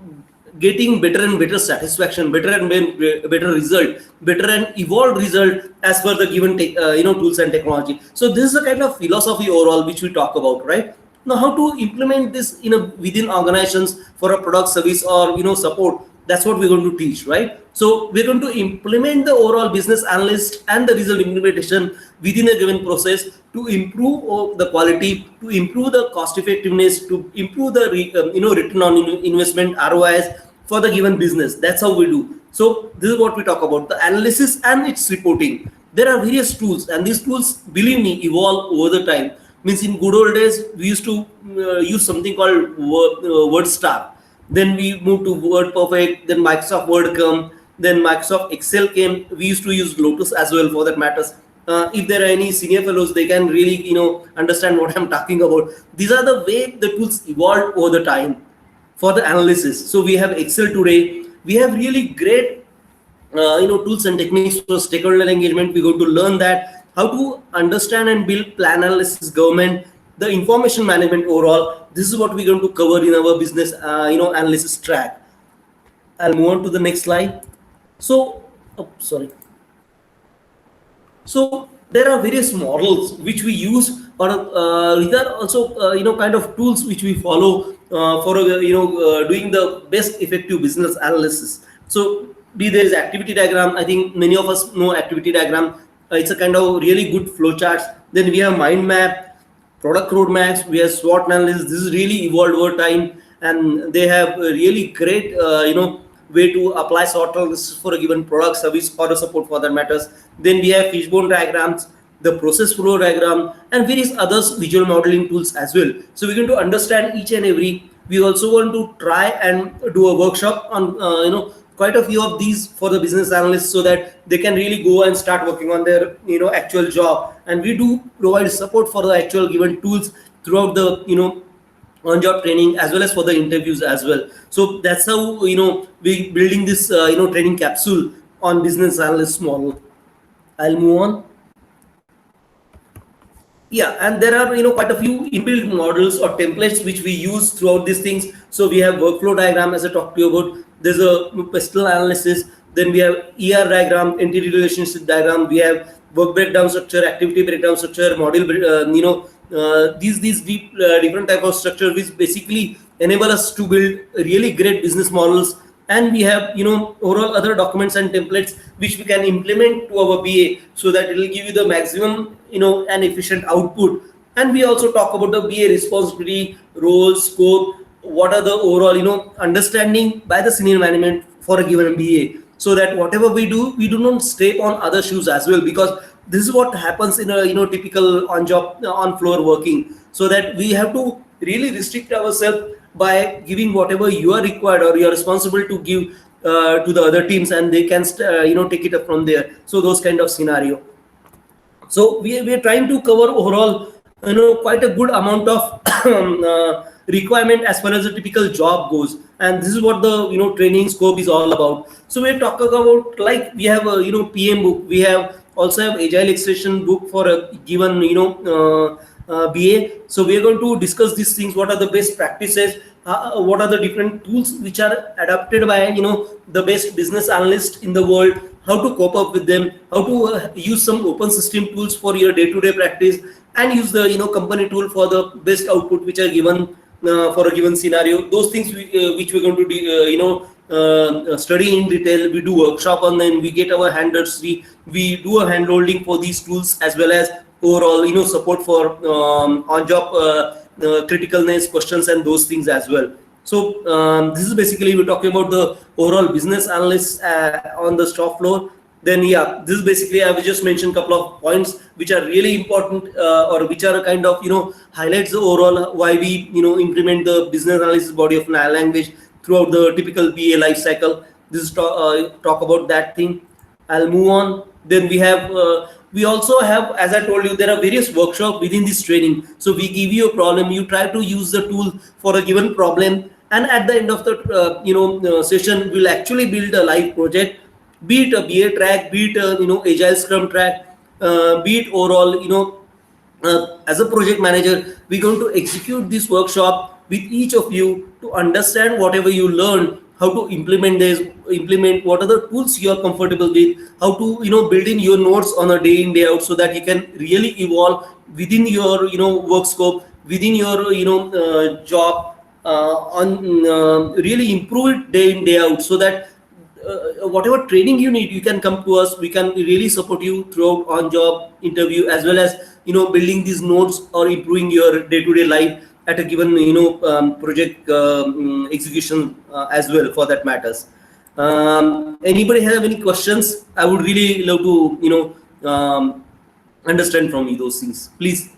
getting better and better satisfaction, better and better result, better and evolved result as per the given tools and technology. So this is a kind of philosophy overall which we talk about, right? Now, how to implement this within organizations for a product, service, or support. That's what we're going to teach, right? So we're going to implement the overall business analyst and the result implementation within a given process to improve the quality, to improve the cost effectiveness, to improve the return on investment, ROIs for the given business. That's how we do. So this is what we talk about, the analysis and its reporting. There are various tools, and these tools, believe me, evolve over the time. Means in good old days, we used to use something called WordStar. Then we moved to WordPerfect. Then Microsoft Word came. Then Microsoft Excel came. We used to use Lotus as well, for that matters. If there are any senior fellows, they can really understand what I'm talking about. These are the way the tools evolved over the time for the analysis. So we have Excel today. We have really great tools and techniques for stakeholder engagement. We're going to learn that how to understand and build plan analysis government, the information management overall. This is what we're going to cover in our business analysis track. I'll move on to the next slide. So, oh, sorry. So there are various models which we use, or there are also kind of tools which we follow for doing the best effective business analysis. So be there is activity diagram. I think many of us know activity diagram. It's a kind of really good flow charts. Then we have mind map, product roadmaps. We have SWOT analysis. This is really evolved over time, and they have a really great way to apply SWOT analysis for a given product, service, or a support for that matters. Then we have fishbone diagrams, the process flow diagram, and various others visual modeling tools as well. So we're going to understand each and every. We also want to try and do a workshop on quite a few of these for the business analysts, so that they can really go and start working on their actual job. And we do provide support for the actual given tools throughout the on job training, as well as for the interviews as well. So that's how we building this training capsule on business analyst model. I'll move on. Yeah, and there are quite a few inbuilt models or templates which we use throughout these things. So we have workflow diagram, as I talked to you about. There's a pestle analysis. Then we have ER diagram, entity relationship diagram. We have work breakdown structure, activity breakdown structure, module these deep, different type of structure which basically enable us to build really great business models. And we have overall other documents and templates which we can implement to our BA, so that it will give you the maximum and efficient output. And we also talk about the BA responsibility, role, scope, what are the overall understanding by the senior management for a given BA, so that whatever we do not step on other shoes as well, because this is what happens in a typical on job on floor working. So that we have to really restrict ourselves by giving whatever you are required or you are responsible to give to the other teams, and they can take it up from there. So those kind of scenario. So we are trying to cover overall quite a good amount of requirement as far as a typical job goes. And this is what the training scope is all about. So we're talking about, like, we have a PM book, we have also have agile extension book for a given BA. So we are going to discuss these things. What are the best practices? What are the different tools which are adapted by the best business analysts in the world? How to cope up with them? How to use some open system tools for your day-to-day practice, and use the company tool for the best output which are given for a given scenario. Those things which we're going to do, study in detail. We do workshop on them. We get our handlers. We do a hand holding for these tools, as well as overall support for on-job criticalness questions and those things as well. So this is basically we're talking about the overall business analysts on the shop floor. Then yeah, this is basically I will just mention a couple of points which are really important or which are a kind of highlights the overall why we implement the business analysis body of language throughout the typical BA life cycle. This is talk about that thing. I'll move on. Then we also have, as I told you, there are various workshops within this training. So we give you a problem, you try to use the tool for a given problem, and at the end of the session, we'll actually build a live project, be it a BA track, be it a agile Scrum track, be it overall as a project manager, we're going to execute this workshop with each of you to understand whatever you learn, how to implement this, implement what are the tools you are comfortable with, how to build in your notes on a day in day out, so that you can really evolve within your work scope, within your job, on really improve it day in day out, so that whatever training you need, you can come to us. We can really support you throughout on job interview, as well as building these notes or improving your day-to-day life at a given project execution as well, for that matters. Anybody have any questions? I would really love to understand from you those things, please.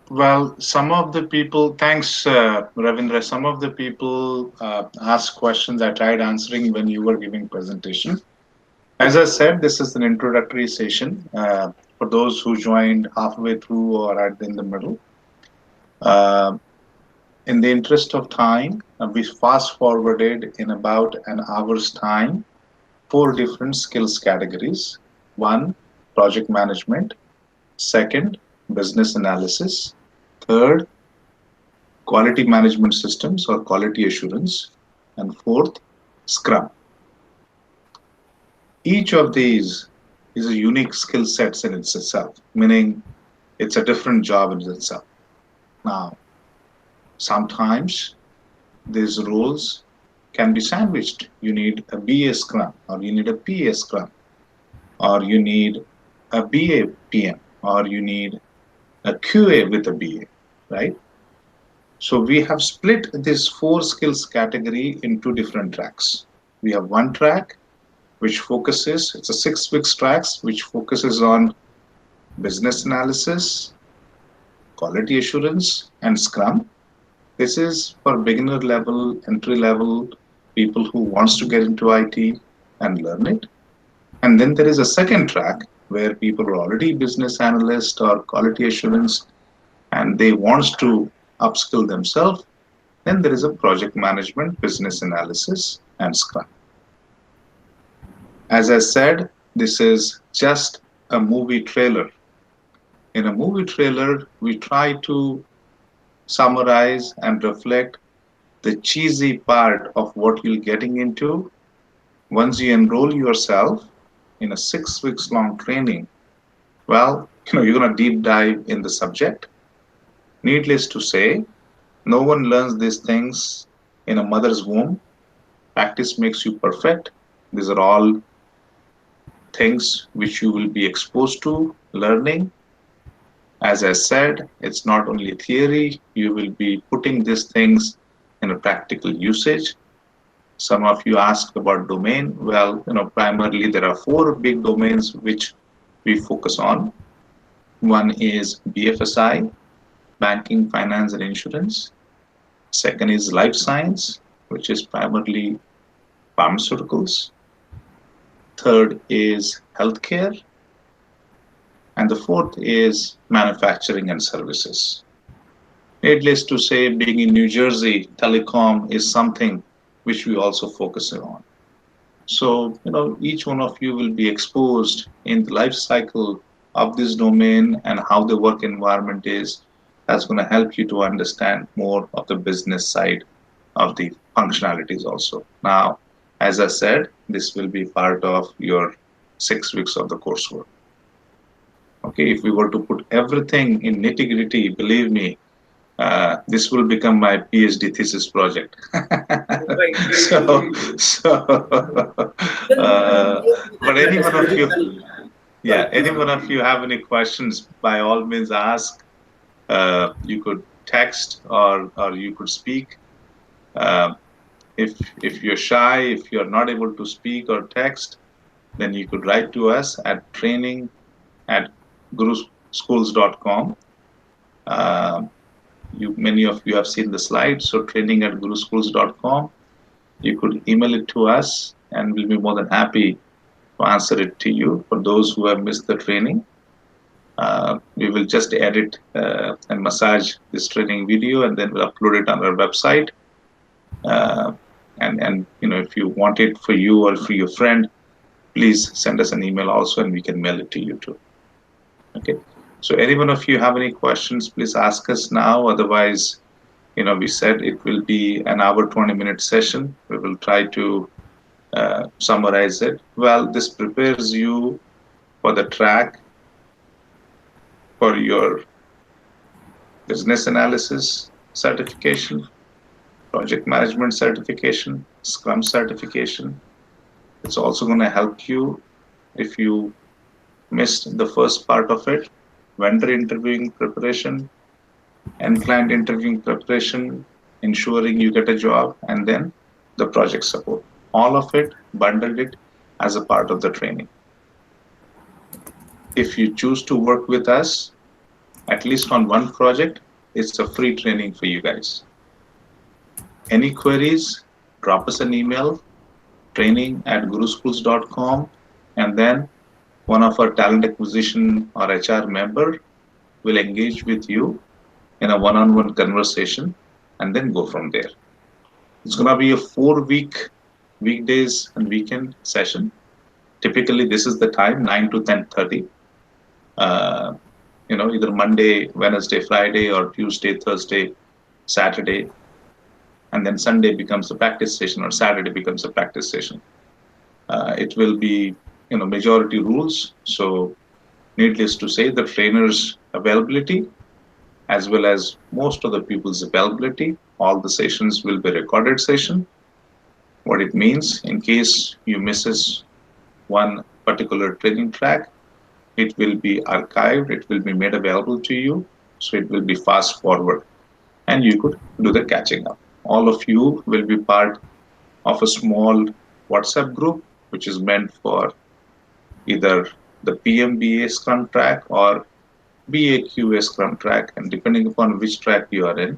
Well, some of the people, thanks, Ravindra. Some of the people asked questions. I tried answering when you were giving presentation. As I said, this is an introductory session. for those who joined halfway through or in the middle. Uh, in the interest of time, we fast forwarded in about an hour's time four different skills categories. One, project management. Second, business analysis. Third, quality management systems or quality assurance. And fourth, Scrum. Each of these is a unique skill set in itself, meaning it's a different job in itself. Now, sometimes these roles can be sandwiched. You need a BA Scrum, or you need a PA Scrum, or you need a BA PM, or you need a QA with a BA, right? So we have split this four skills category into different tracks. We have one track which focuses, it's a 6 weeks tracks, which focuses on business analysis, quality assurance, and Scrum. This is for beginner level, entry level people who wants to get into IT and learn it. And then there is a second track where people are already business analyst or quality assurance and they wants to upskill themselves. Then there is a project management, business analysis, and Scrum. As I said, this is just a movie trailer. In a movie trailer, we try to summarize and reflect the cheesy part of what you're getting into once you enroll yourself in a 6 weeks long training. Well, you're going to deep dive in the subject. Needless to say, no one learns these things in a mother's womb. Practice makes you perfect. These are all things which you will be exposed to learning. As I said, it's not only theory, you will be putting these things in a practical usage. Some of you asked about domain. Well, primarily there are four big domains which we focus on. One is BFSI, banking, finance, and insurance. Second is life science, which is primarily pharmaceuticals. Third is healthcare. And the fourth is manufacturing and services. Needless to say, being in New Jersey, telecom is something which we also focus on. So, each one of you will be exposed in the life cycle of this domain and how the work environment is. That's going to help you to understand more of the business side of the functionalities also. Now, as I said, this will be part of your 6 weeks of the coursework. Okay, if we were to put everything in nitty-gritty, believe me, this will become my PhD thesis project. Right. But any That's one of really you, well. yeah, Sorry, any please. one of you have any questions, by all means ask. You could text or you could speak. Uh, if you're shy, if you're not able to speak or text, then you could write to us at training@guruschools.com. Uh, many of you have seen the slides, so training@guruschools.com. You could email it to us, and we'll be more than happy to answer it to you. For those who have missed the training, we will just edit and massage this training video, and then we'll upload it on our website. Uh, and if you want it for you or for your friend, please send us an email also, and we can mail it to you too. Okay. So, any one of you have any questions, please ask us now. Otherwise, we said it will be an hour, 20-minute session. We will try to summarize it. Well, this prepares you for the track for your business analysis certification, project management certification, Scrum certification. It's also going to help you if you missed the first part of it, vendor interviewing preparation, and client interviewing preparation, ensuring you get a job, and then the project support. All of it, bundled it as a part of the training. If you choose to work with us, at least on one project, it's a free training for you guys. Any queries, drop us an email, training@guruschools.com, and then One of our talent acquisition or HR member will engage with you in a one-on-one conversation and then go from there. It's going to be a 4 week weekdays and weekend session. Typically, this is the time 9 to 10:30. Uh, either Monday, Wednesday, Friday, or Tuesday, Thursday, Saturday, and then Sunday becomes a practice session or Saturday becomes a practice session. It will be majority rules. So needless to say, the trainer's availability as well as most of the people's availability, all the sessions will be recorded session. What it means, in case you misses one particular training track, it will be archived, it will be made available to you, so it will be fast forward and you could do the catching up. All of you will be part of a small WhatsApp group which is meant for either the PMBA Scrum track or BAQA Scrum track, and depending upon which track you are in,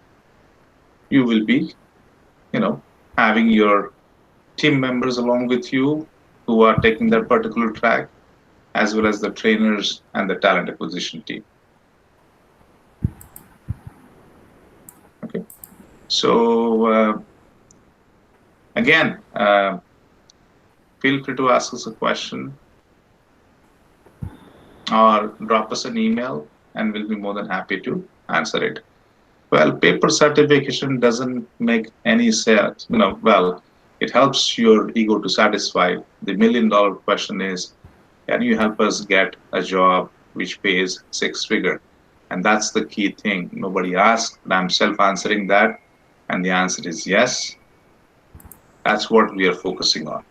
you will be, you know, having your team members along with you who are taking that particular track, as well as the trainers and the talent acquisition team. Okay, so again, feel free to ask us a question or drop us an email, and we'll be more than happy to answer it. Well, paper certification doesn't make any sense. Well, it helps your ego to satisfy. The $1,000,000 question is, can you help us get a job which pays six-figure? And that's the key thing. Nobody asked, but I'm self-answering that. And the answer is yes. That's what we are focusing on.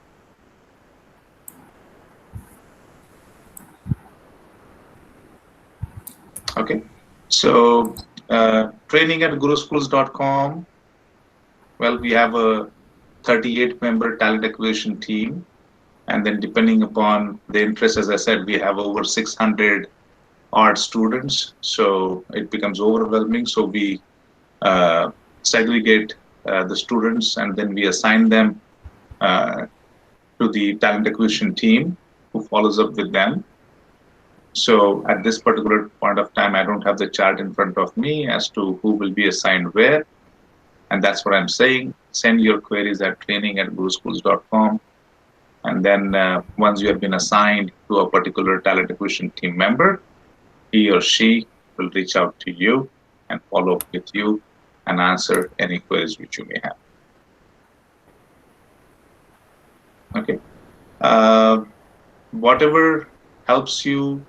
Okay, so training at GuruSchools.com. Well, we have a 38-member talent acquisition team, and then depending upon the interest, as I said, we have over 600 odd students, so it becomes overwhelming. So we segregate the students, and then we assign them to the talent acquisition team who follows up with them. So at this particular point of time, I don't have the chart in front of me as to who will be assigned where. And that's what I'm saying. Send your queries at training@guruschools.com. And then once you have been assigned to a particular talent acquisition team member, he or she will reach out to you and follow up with you and answer any queries which you may have. Okay. Whatever helps you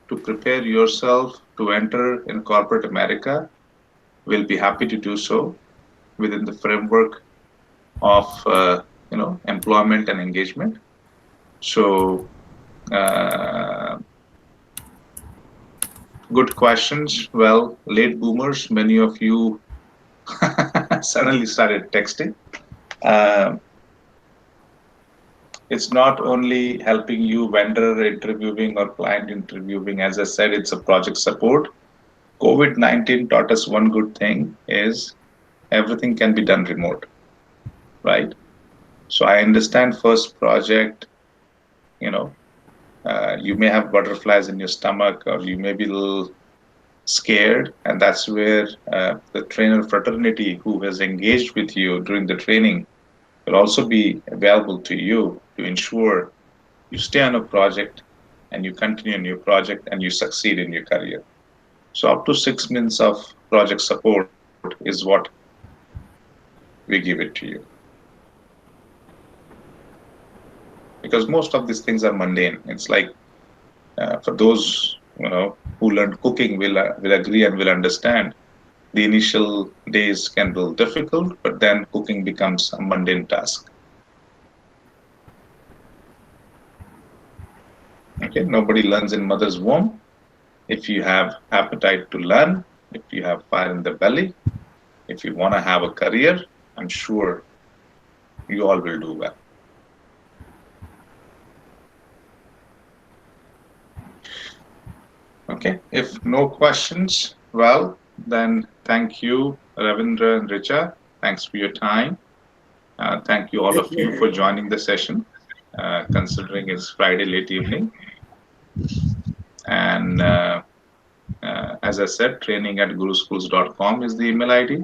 to prepare yourself to enter in corporate America, we'll be happy to do so within the framework of employment and engagement. So good questions. Well, late boomers, many of you suddenly started texting. It's not only helping you vendor interviewing or client interviewing. As I said, it's a project support. COVID-19 taught us one good thing is everything can be done remote, right? So I understand first project, you may have butterflies in your stomach or you may be a little scared. And that's where the trainer fraternity who has engaged with you during the training will also be available to you to ensure you stay on a project and you continue in your project and you succeed in your career. So up to 6 months of project support is what we give it to you. Because most of these things are mundane. It's like for those who learned cooking will agree and will understand. The initial days can be difficult, but then cooking becomes a mundane task. Okay, nobody learns in mother's womb. If you have appetite to learn, if you have fire in the belly, if you want to have a career, I'm sure you all will do well. Okay, if no questions, well, then thank you, Ravindra and Richa. Thanks for your time. Thank you all of you for joining the session, considering it's Friday late evening. And as I said, training at guruschools.com is the email ID.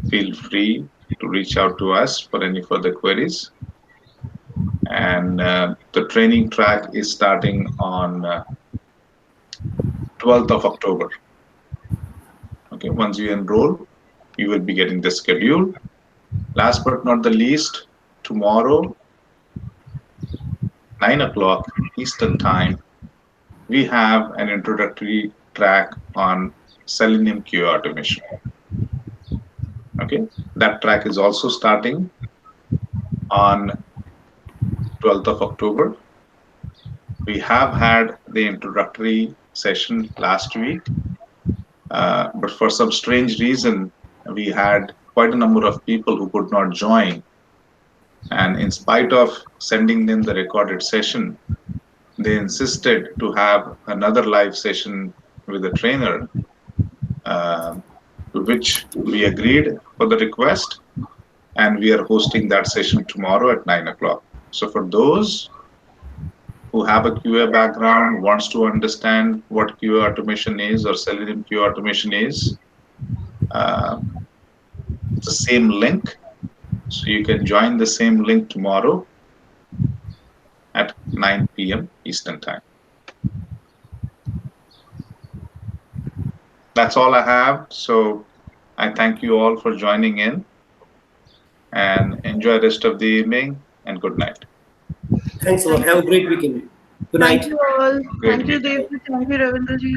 Feel free to reach out to us for any further queries. And the training track is starting on 12th of October. Okay, once you enroll, you will be getting the schedule. Last but not the least, tomorrow, 9 o'clock Eastern Time, we have an introductory track on Selenium QA automation. Okay, that track is also starting on 12th of October. We have had the introductory session last week, but for some strange reason, we had quite a number of people who could not join. And in spite of sending them the recorded session, they insisted to have another live session with the trainer, to which we agreed for the request, and we are hosting that session tomorrow at 9 o'clock. So for those who have a QA background, wants to understand what QA automation is or Selenium QA automation is, uh, it's the same link. So you can join the same link tomorrow at 9 p.m. Eastern Time. That's all I have. So I thank you all for joining in, and enjoy the rest of the evening, and good night. Thanks a lot. Thank Have you. a great weekend. Good Thank night. you all. Great Thank you, weekend. Dev. Thank you, Ravindraji.